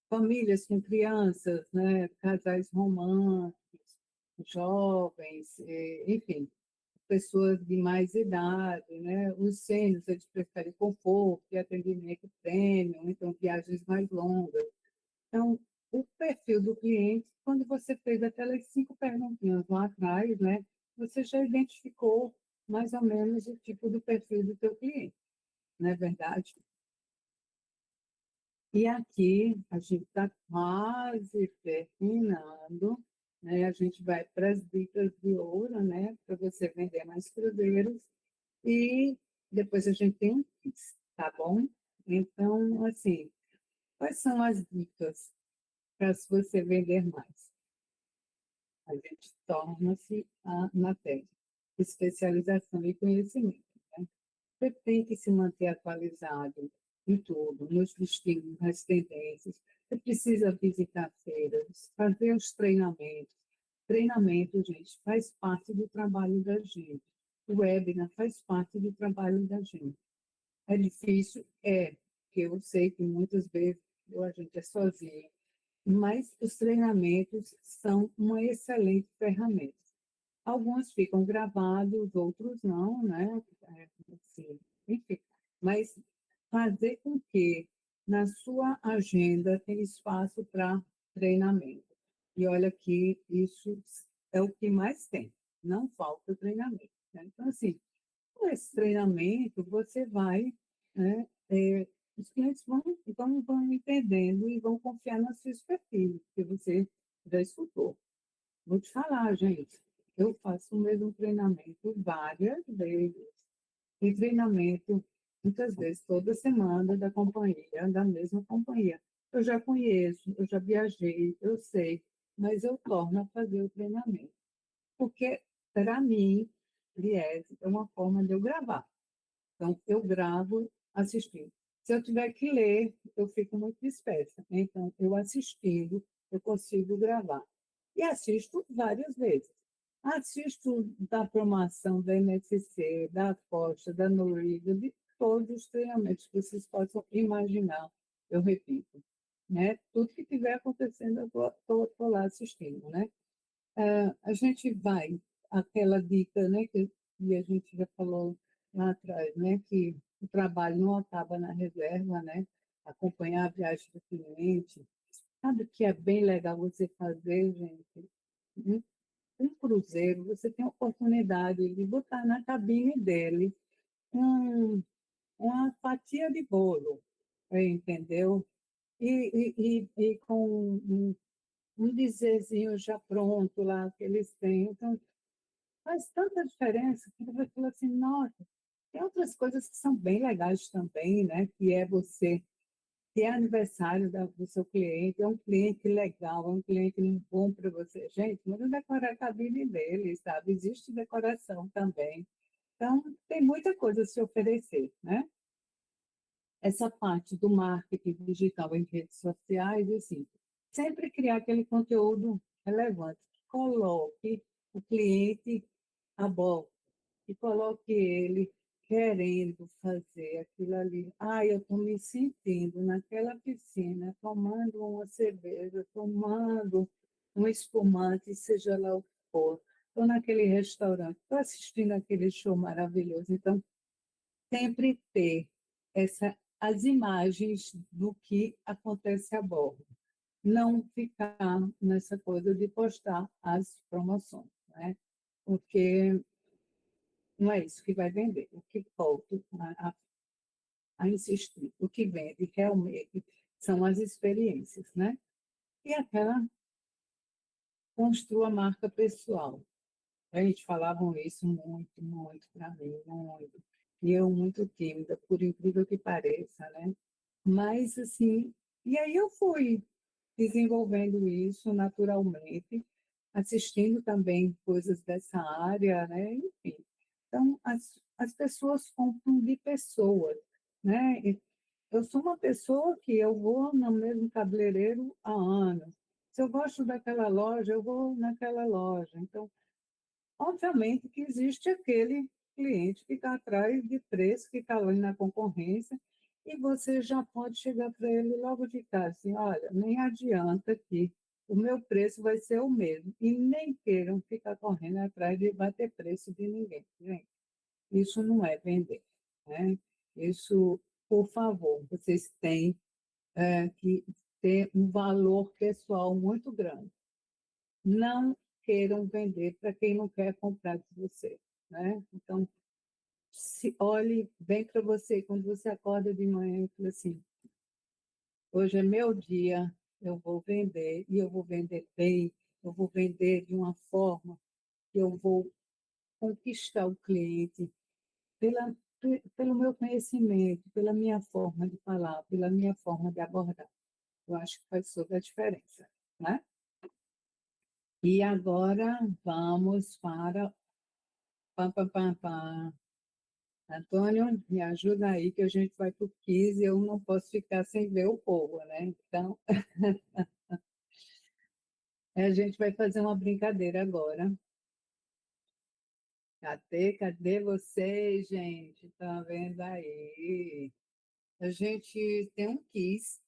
famílias com crianças, né? Casais românticos, jovens, enfim, pessoas de mais idade, né? Os sêniores, eles preferem conforto e atendimento premium, então viagens mais longas. Então, o perfil do cliente, quando você fez aquelas 5 perguntinhas lá atrás, né? você já identificou mais ou menos o tipo do perfil do teu cliente, não é verdade? E aqui a gente está quase terminando, né? A gente vai para as dicas de ouro, né? Para você vender mais cruzeiros. E depois a gente tem um quiz, tá bom? Então, assim, quais são as dicas para você vender mais? A gente torna-se na tese, especialização e conhecimento. Né? Você tem que se manter atualizado em tudo, nos destinos, nas tendências. Você precisa visitar feiras, fazer os treinamentos. Treinamento, gente, faz parte do trabalho da gente. O webinar faz parte do trabalho da gente. É difícil? É, porque eu sei que muitas vezes a gente é sozinho, mas os treinamentos são uma excelente ferramenta. Alguns ficam gravados, outros não, né? Assim, enfim, mas fazer com que na sua agenda tenha espaço para treinamento. E olha que isso é o que mais tem, não falta treinamento. Né? Então, assim, com esse treinamento, você vai, né, os clientes vão entendendo e vão confiar na sua expertise, que você já escutou. Vou te falar, gente, eu faço o mesmo treinamento várias vezes. E treinamento, muitas vezes, toda semana, da mesma companhia. Eu já conheço, eu já viajei, eu sei, mas eu torno a fazer o treinamento. Porque, para mim, Lies, é uma forma de eu gravar. Então, eu gravo assistindo. Se eu tiver que ler, eu fico muito dispersa. Então, eu assistindo, eu consigo gravar. E assisto várias vezes. Assisto da promoção da MSC, da Costa, da Noriga, de todos os treinamentos que vocês possam imaginar, eu repito. Né? Tudo que estiver acontecendo, eu estou lá assistindo. Né? A gente vai, aquela dica, né, que a gente já falou lá atrás, né, que o trabalho não acaba na reserva, né, acompanhar a viagem do cliente. Sabe o que é bem legal você fazer, gente? Um um cruzeiro, você tem a oportunidade de botar na cabine dele um, uma fatia de bolo, entendeu? E com um dizerzinho já pronto lá que eles têm. Então, faz tanta diferença que você fala assim, nossa, tem outras coisas que são bem legais também, né? Que é você ter aniversário do seu cliente, é um cliente legal, é um cliente bom para você. Gente, manda decorar a cabine dele, sabe? Existe decoração também. Então, tem muita coisa a se oferecer, né? Essa parte do marketing digital em redes sociais, assim, sempre criar aquele conteúdo relevante, que coloque o cliente a bordo, que coloque ele querendo fazer aquilo ali. Ah, eu estou me sentindo naquela piscina, tomando uma cerveja, tomando um espumante, seja lá o que for. Estou naquele restaurante, estou assistindo aquele show maravilhoso. Então, sempre ter as imagens do que acontece a bordo. Não ficar nessa coisa de postar as promoções, né? Porque não é isso que vai vender. O que volto a insistir, o que vende realmente são as experiências, né? E aquela construa a marca pessoal. A gente falavam isso muito, muito para mim, muito. E eu muito tímida, por incrível que pareça, né? Mas, assim, e aí eu fui desenvolvendo isso naturalmente, assistindo também coisas dessa área, né? Enfim. Então, as pessoas compram de pessoas, né? E eu sou uma pessoa que eu vou no mesmo cabeleireiro há anos. Se eu gosto daquela loja, eu vou naquela loja. Então, obviamente que existe aquele cliente que está atrás de preço, que está ali na concorrência, e você já pode chegar para ele logo de cara, assim, olha, nem adianta que o meu preço vai ser o mesmo, e nem queiram ficar correndo atrás de bater preço de ninguém. Gente, isso não é vender, né? Isso, por favor, vocês têm que ter um valor pessoal muito grande. Não queiram vender para quem não quer comprar de você, né? Então, se olhe bem para você quando você acorda de manhã e fala assim: hoje é meu dia, eu vou vender e eu vou vender bem, eu vou vender de uma forma que eu vou conquistar o cliente pela, pelo meu conhecimento, pela minha forma de falar, pela minha forma de abordar. Eu acho que faz toda a diferença, né? E agora vamos para. Pam, pam, pam, pam. Antônio, me ajuda aí que a gente vai para o 15 e eu não posso ficar sem ver o povo, né? Então, a gente vai fazer uma brincadeira agora. Cadê vocês, gente? Tá vendo aí? A gente tem um quiz,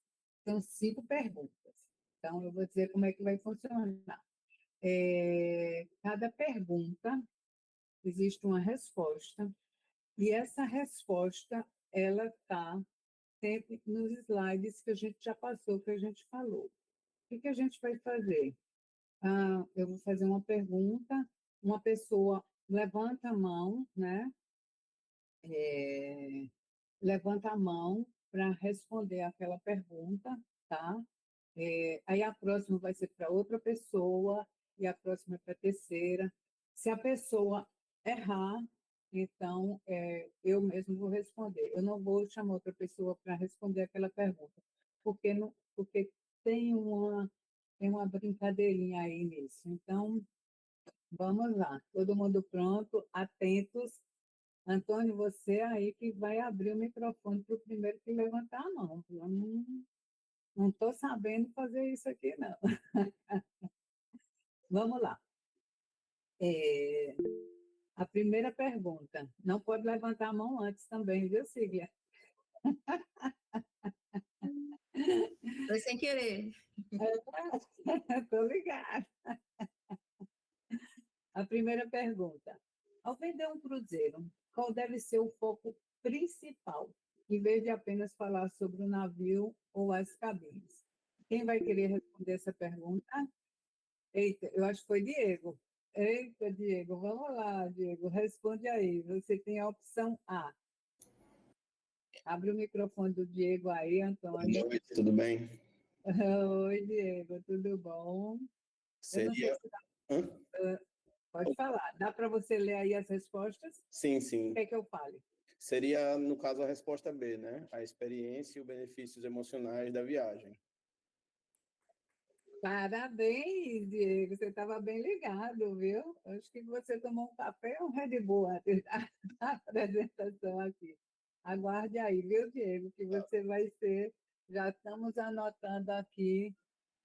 são 5 perguntas. Então, eu vou dizer como é que vai funcionar. Cada pergunta existe uma resposta, e essa resposta, ela está sempre nos slides que a gente já passou, que a gente falou. O que a gente vai fazer? Eu vou fazer uma pergunta, uma pessoa levanta a mão, né? Levanta a mão para responder aquela pergunta, tá? Aí a próxima vai ser para outra pessoa e a próxima é para a terceira. Se a pessoa errar, então eu mesmo vou responder. Eu não vou chamar outra pessoa para responder aquela pergunta, porque tem uma brincadeirinha aí nisso. Então, vamos lá. Todo mundo pronto, atentos. Antônio, você aí que vai abrir o microfone para o primeiro que levantar a mão. Eu não estou sabendo fazer isso aqui, não. Vamos lá. A primeira pergunta. Não pode levantar a mão antes também, viu, Síguia? Foi sem querer. Estou ligada. A primeira pergunta. Ao vender um cruzeiro, qual deve ser o foco principal, em vez de apenas falar sobre o navio ou as cabines? Quem vai querer responder essa pergunta? Eita, eu acho que foi Diego. Eita, Diego, vamos lá, Diego, responde aí. Você tem a opção A. Abre o microfone do Diego aí, Antônio. Boa noite, tudo bem? Oi, Diego, tudo bom? Eu não sei Seria. se dá, Hã? pode falar. Dá para você ler aí as respostas? Sim, O que sim. é que eu fale? Seria, no caso, a resposta B, né? A experiência e os benefícios emocionais da viagem. Parabéns, Diego. Você estava bem ligado, viu? Acho que você tomou um café ou um Red Bull antes da apresentação aqui. Aguarde aí, viu, Diego, que você vai ser. Já estamos anotando aqui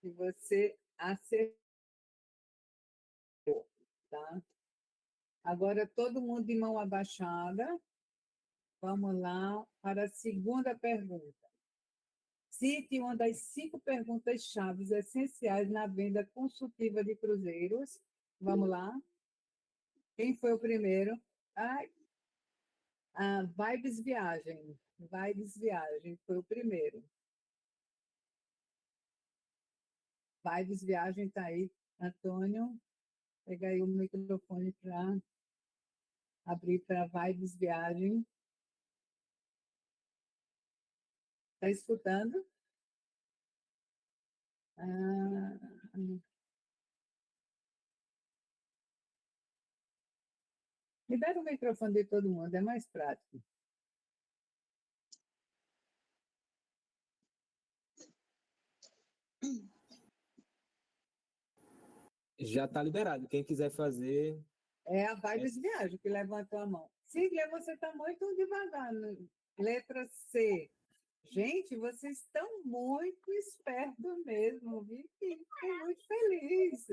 que você acertou, tá? Agora, todo mundo de mão abaixada. Vamos lá para a segunda pergunta. Cite uma das 5 perguntas-chave essenciais na venda consultiva de cruzeiros. Vamos lá. Quem foi o primeiro? Ai, Vibes Viagem. Vibes Viagem foi o primeiro. Vibes Viagem está aí. Antônio, pega aí o microfone para abrir para Vibes Viagem. Está escutando? Ah, libera o microfone de todo mundo, é mais prático. Já está liberado. Quem quiser fazer. É a Vibes Viagem que levantou a mão. Cília, você está muito devagar. Letra C. Gente, vocês estão muito espertos mesmo, vi? Fiquei muito feliz.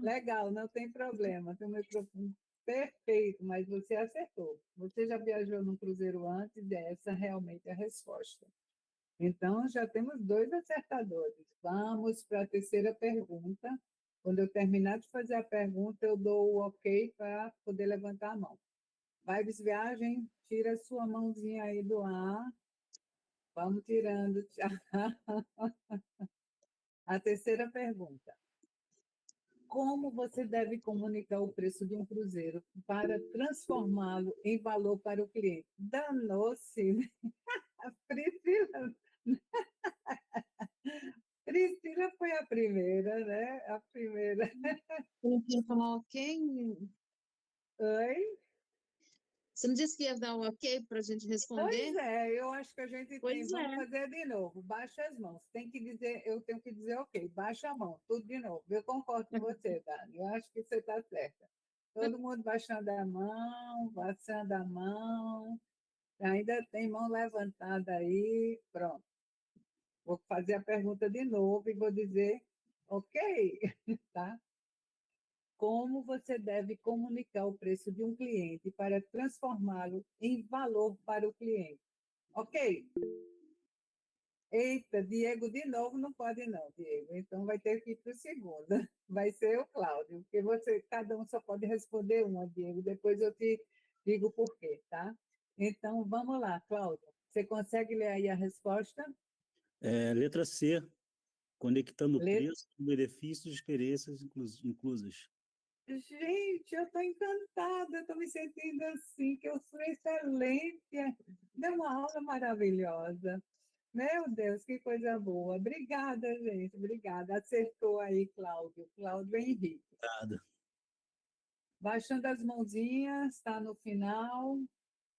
Legal, não tem problema. Tem um microfone perfeito, mas você acertou. Você já viajou num cruzeiro antes? Essa realmente é a resposta. Então, já temos 2 acertadores. Vamos para a terceira pergunta. Quando eu terminar de fazer a pergunta, eu dou o ok para poder levantar a mão. Vibes Viagem, tira a sua mãozinha aí do ar. Vamos tirando. A terceira pergunta. Como você deve comunicar o preço de um cruzeiro para transformá-lo em valor para o cliente? Danou-se, né? A Priscila foi a primeira, né? A primeira. Não tinha falar ok? Oi? Você não disse que ia dar um ok para a gente responder? Pois é, eu acho que a gente tem. Pois Vamos é. fazer de novo. Baixa as mãos. Tem que dizer, eu tenho que dizer ok, baixa a mão, tudo de novo. Eu concordo com você, Dani. Eu acho que você está certa. Todo mundo baixando a mão, baixando a mão. Ainda tem mão levantada aí. Pronto. Vou fazer a pergunta de novo e vou dizer ok, tá? Como você deve comunicar o preço de um cliente para transformá-lo em valor para o cliente? Ok? Eita, Diego, de novo não pode não, Diego. Então vai ter que ir para o segundo. Vai ser o Cláudio, porque você, cada um só pode responder uma, Diego. Depois eu te digo por quê, tá? Então vamos lá, Cláudio. Você consegue ler aí a resposta? Letra C, conectando Lê. preço, benefícios e experiências inclusas. Gente, eu estou encantada, estou me sentindo assim, que eu sou excelente. Deu uma aula maravilhosa. Meu Deus, que coisa boa. Obrigada, gente. Obrigada. Acertou aí, Cláudio. Cláudio Henrique. Nada. Baixando as mãozinhas, está no final.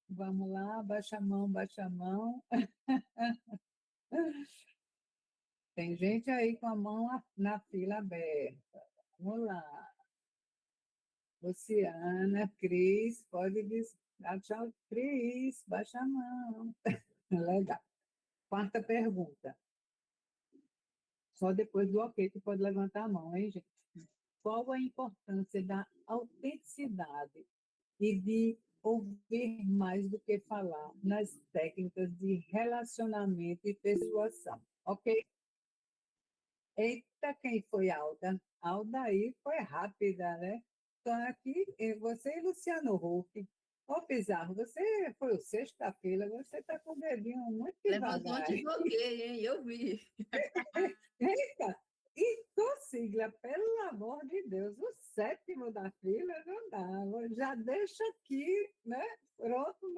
Vamos lá, baixa a mão, baixa a mão. Tem gente aí com a mão na fila aberta. Vamos lá. Luciana, Cris, pode dar tchau, Cris, baixa a mão. Legal. Quarta pergunta. Só depois do ok que pode levantar a mão, hein, gente? Qual a importância da autenticidade e de ouvir mais do que falar nas técnicas de relacionamento e persuasão? Ok? Eita, quem foi Alda? Alda aí foi rápida, né? Então, aqui, você e Luciano Huck. Ô, Pizarro, você foi o sexta-feira, você está com o dedinho muito Levantou devagar. antes do ok, hein? Eu vi. Eita! E tua sigla, pelo amor de Deus, o sétimo da fila não dá. Já deixa aqui, né? Pronto,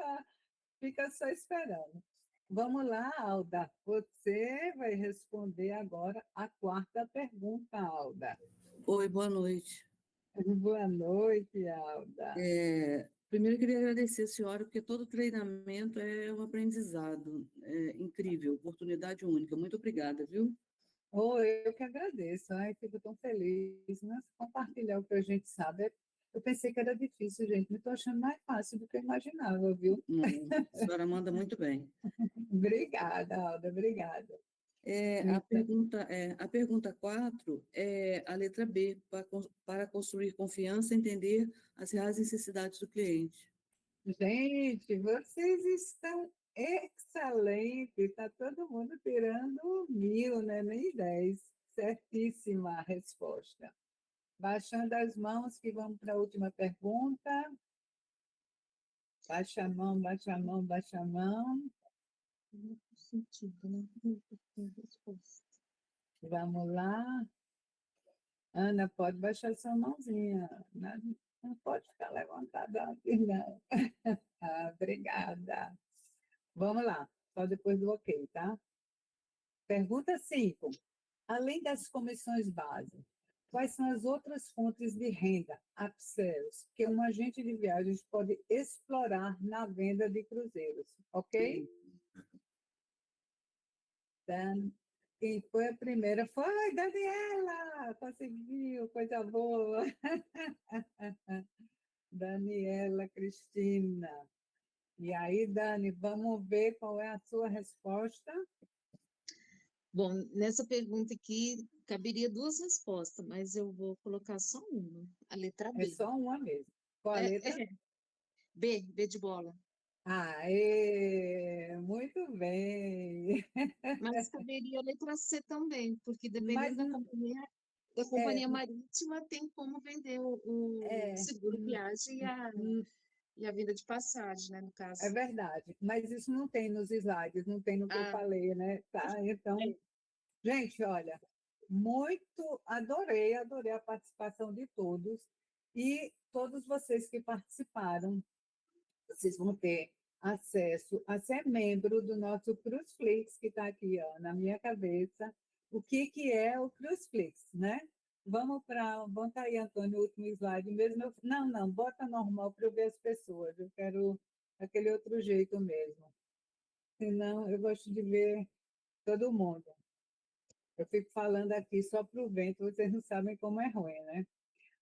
fica só esperando. Vamos lá, Alda. Você vai responder agora a quarta pergunta, Alda. Oi, boa noite. Boa noite, Alda. Primeiro, eu queria agradecer a senhora, porque todo treinamento é um aprendizado incrível, oportunidade única. Muito obrigada, viu? Oh, eu que agradeço. Ai, fico tão feliz. Né? Compartilhar o que a gente sabe. Eu pensei que era difícil, gente, mas estou achando mais fácil do que eu imaginava, viu? A senhora manda muito bem. Obrigada, Alda, obrigada. A pergunta 4 é a letra B, para construir confiança, entender as reais necessidades do cliente. Gente, vocês estão excelentes. Está todo mundo tirando 1000, né? Nem 10. Certíssima a resposta. Baixando as mãos, que vamos para a última pergunta. Baixa a mão, baixa a mão, baixa a mão. Não faz sentido, né? Resposta. Vamos lá. Ana, pode baixar sua mãozinha. Não pode ficar levantada aqui, não. Obrigada. Vamos lá, só depois do ok, tá? Pergunta 5. Além das comissões base, quais são as outras fontes de renda, upsells, que um agente de viagens pode explorar na venda de cruzeiros, ok? Dan, quem foi a primeira? Foi, Daniela! Conseguiu, coisa boa. Daniela Cristina. E aí, Dani, vamos ver qual é a sua resposta? Bom, nessa pergunta aqui, caberia duas respostas, mas eu vou colocar só uma, a letra É B. só uma mesmo. Qual a letra? B de bola. Aê, muito bem. Mas caberia a letra C também, porque Mas dependendo da companhia marítima, tem como vender o seguro viagem e a vinda de passagem, né, no caso. é verdade, mas isso não tem nos slides, não tem no que eu falei, né? Tá, então, gente, olha, adorei a participação de todos e todos vocês que participaram, vocês vão ter acesso a ser membro do nosso Cruzflix, que está aqui ó, na minha cabeça. O que é o Cruzflix, né? Vamos para. Bota aí, Antônio, o último slide mesmo. Não, bota normal para eu ver as pessoas. Eu quero aquele outro jeito mesmo. Senão, eu gosto de ver todo mundo. Eu fico falando aqui só para o vento, vocês não sabem como é ruim, né?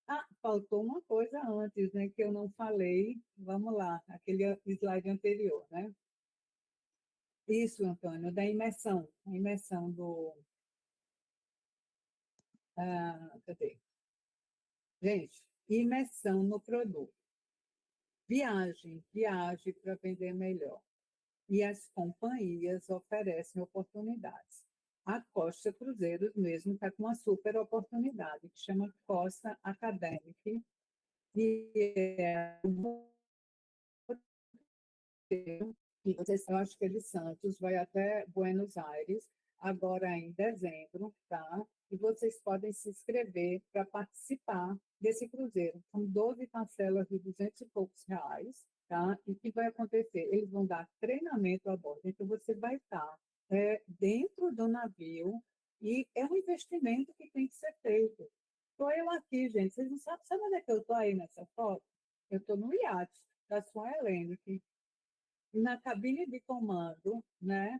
Ah, faltou uma coisa antes, né, que eu não falei. Vamos lá, aquele slide anterior, né? Isso, Antônio, da imersão, a imersão do. Cadê? Gente, imersão no produto. Viagem para vender melhor. E as companhias oferecem oportunidades. A Costa Cruzeiros mesmo está com uma super oportunidade, que chama Costa Academic, e é eu acho que é de Santos, vai até Buenos Aires, agora em dezembro, tá? E vocês podem se inscrever para participar desse cruzeiro. São 12 parcelas de 200 e poucos reais, tá? E o que vai acontecer? Eles vão dar treinamento a bordo, então você vai estar dentro do navio e é um investimento que tem que ser feito. Estou eu aqui, gente, vocês não sabem, sabe onde é que eu estou aí nessa foto? Eu estou no iate da Swan Electric, na cabine de comando, né?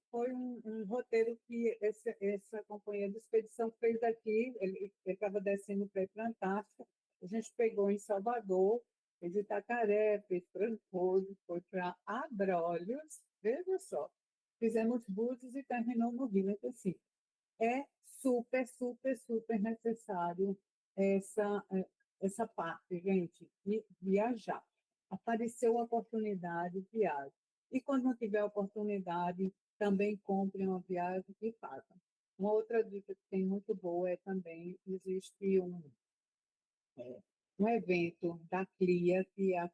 Foi um roteiro que essa companhia de expedição fez aqui. Ele estava descendo para ir para a Antártica. A gente pegou em Salvador, fez Itacaré, fez Trancoso, foi para Abrolhos, veja só. Fizemos Búzios e terminou no Rio. Então, assim, é super necessário essa parte, gente, de viajar. Apareceu a oportunidade, viagem. E quando não tiver oportunidade, também compre uma viagem e façam. Uma outra dica que tem muito boa é também, existe um evento da CLIA, que é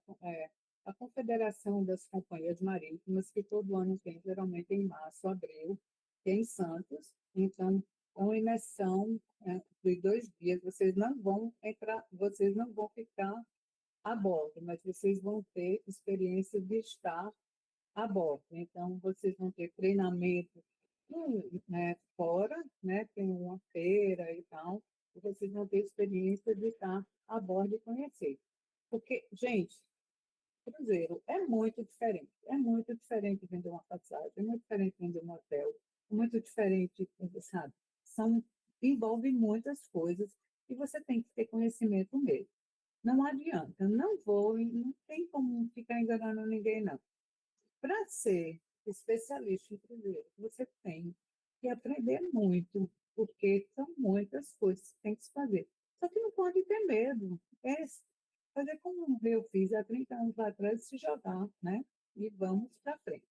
a Confederação das Companhias Marítimas, que todo ano tem, geralmente em março, abril, que é em Santos. Então, é uma imersão de 2 dias. Vocês não vão entrar, vocês não vão ficar a bordo, mas vocês vão ter experiência de estar a bordo. Então, vocês vão ter treinamento fora, né? Tem uma feira e tal, e vocês vão ter experiência de estar a bordo e conhecer. Porque, gente, cruzeiro é muito diferente vender uma passagem, é muito diferente vender um hotel, é muito diferente, sabe? Envolve muitas coisas e você tem que ter conhecimento mesmo. Não adianta, não tem como ficar enganando ninguém, não. Para ser especialista em cruzeiro, você tem que aprender muito, porque são muitas coisas que tem que se fazer. Só que não pode ter medo. É fazer como eu fiz há 30 anos atrás, se jogar, né? E vamos para frente.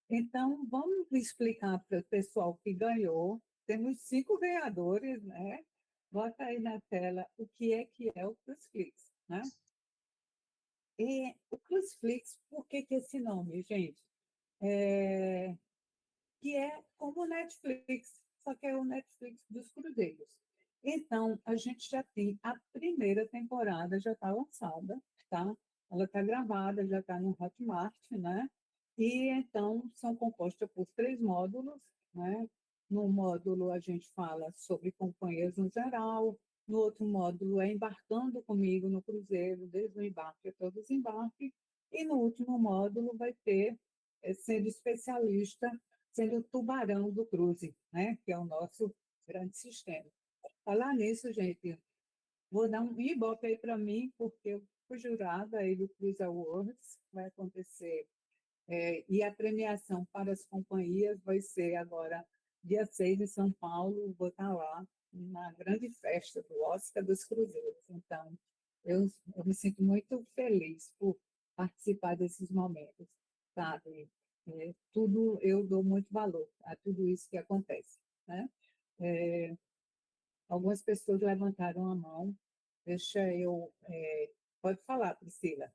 Então, vamos explicar para o pessoal que ganhou. Temos 5 ganhadores, né? Bota aí na tela o que é o Cruzflix, né? E o Cruzflix, por que esse nome, gente? Que é como o Netflix, só que é o Netflix dos cruzeiros. Então, a gente já tem a primeira temporada, já está lançada, tá? Ela está gravada, já está no Hotmart, né? E então são compostas por 3 módulos, né? No módulo a gente fala sobre companhias no geral, no outro módulo é embarcando comigo no cruzeiro, desde o embarque até o desembarque, e no último módulo vai ter sendo especialista, sendo o tubarão do cruze, né? Que é o nosso grande sistema. Falar nisso, gente, vou dar um ibope aí para mim, porque eu fui jurada aí do Cruise Awards, vai acontecer, e a premiação para as companhias vai ser agora, dia 6 em São Paulo, vou estar lá na grande festa do Oscar dos Cruzeiros. Então, eu me sinto muito feliz por participar desses momentos, sabe? Tudo eu dou muito valor a tudo isso que acontece, né? Algumas pessoas levantaram a mão, deixa eu... pode falar, Priscila.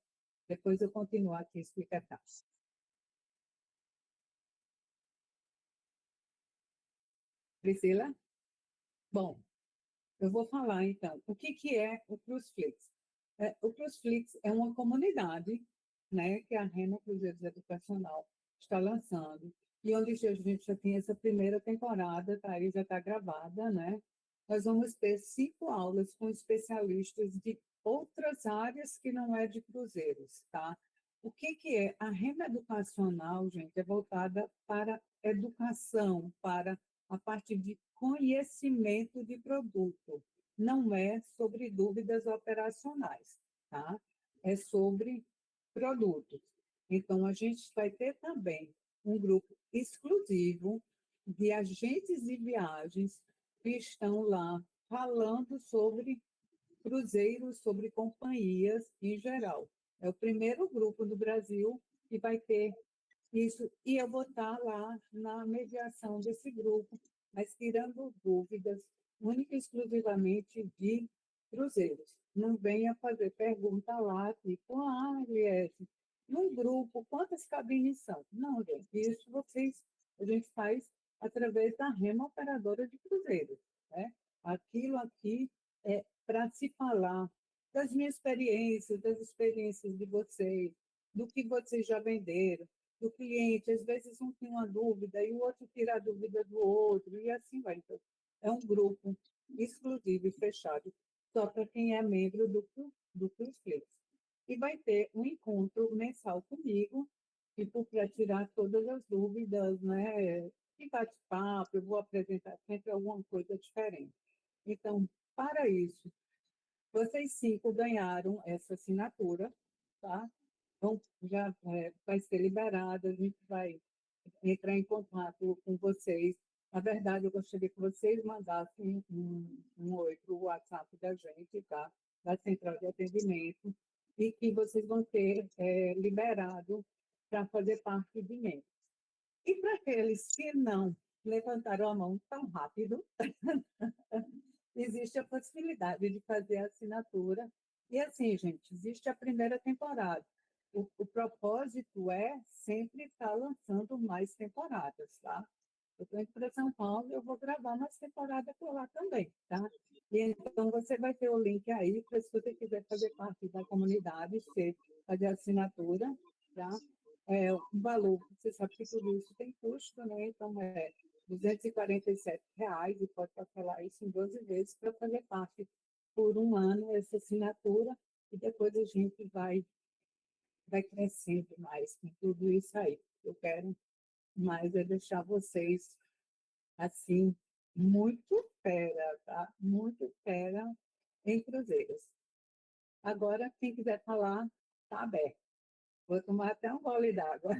Depois eu continuo aqui a explicação. Priscila? Bom, eu vou falar, então, o que é o CruzFlix? O CruzFlix é uma comunidade, né, que a Rema Cruzeiros Educacional está lançando, e onde a gente já tem essa primeira temporada, tá aí, já está gravada, né? Nós vamos ter 5 aulas com especialistas de outras áreas que não é de cruzeiros, tá? O que é? A Rema Educacional, gente, é voltada para educação, para a parte de conhecimento de produto. Não é sobre dúvidas operacionais, tá? É sobre produtos. Então, a gente vai ter também um grupo exclusivo de agentes de viagens que estão lá falando sobre cruzeiros, sobre companhias em geral. É o primeiro grupo do Brasil que vai ter isso, e eu vou estar lá na mediação desse grupo, mas tirando dúvidas única e exclusivamente de cruzeiros. Não venha fazer pergunta lá, tipo, Eliette, num grupo, quantas cabines são? Não, gente, isso a gente faz através da Rema Operadora de Cruzeiros, né? Aquilo aqui é para se falar das minhas experiências, das experiências de vocês, do que vocês já venderam, do cliente, às vezes um tem uma dúvida e o outro tira a dúvida do outro, e assim vai. Então, é um grupo exclusivo e fechado, só para quem é membro do CruzFlix. E vai ter um encontro mensal comigo, tipo, para tirar todas as dúvidas, né? E bate-papo, eu vou apresentar sempre alguma coisa diferente. Então, para isso, vocês 5 ganharam essa assinatura, tá? Então, já vai ser liberada, a gente vai entrar em contato com vocês. Na verdade, eu gostaria que vocês mandassem um oi para o WhatsApp da gente, tá? Da Central de Atendimento, e que vocês vão ter liberado para fazer parte de membros. E para aqueles que não levantaram a mão tão rápido, existe a possibilidade de fazer a assinatura. E assim, gente, existe a primeira temporada. O propósito é sempre estar lançando mais temporadas, tá? Eu estou indo para São Paulo, eu vou gravar mais temporada por lá também, tá? E então você vai ter o link aí, para se você quiser fazer parte da comunidade, você fazer assinatura, tá? O valor, você sabe que tudo isso tem custo, né? Então é R$ 247 e pode parcelar isso em 12 vezes para fazer parte por um ano essa assinatura e depois a gente vai crescendo mais com tudo isso aí. Eu quero mais é deixar vocês assim muito fera, tá? Muito fera em cruzeiros. Agora, quem quiser falar, está aberto. Vou tomar até um gole d'água.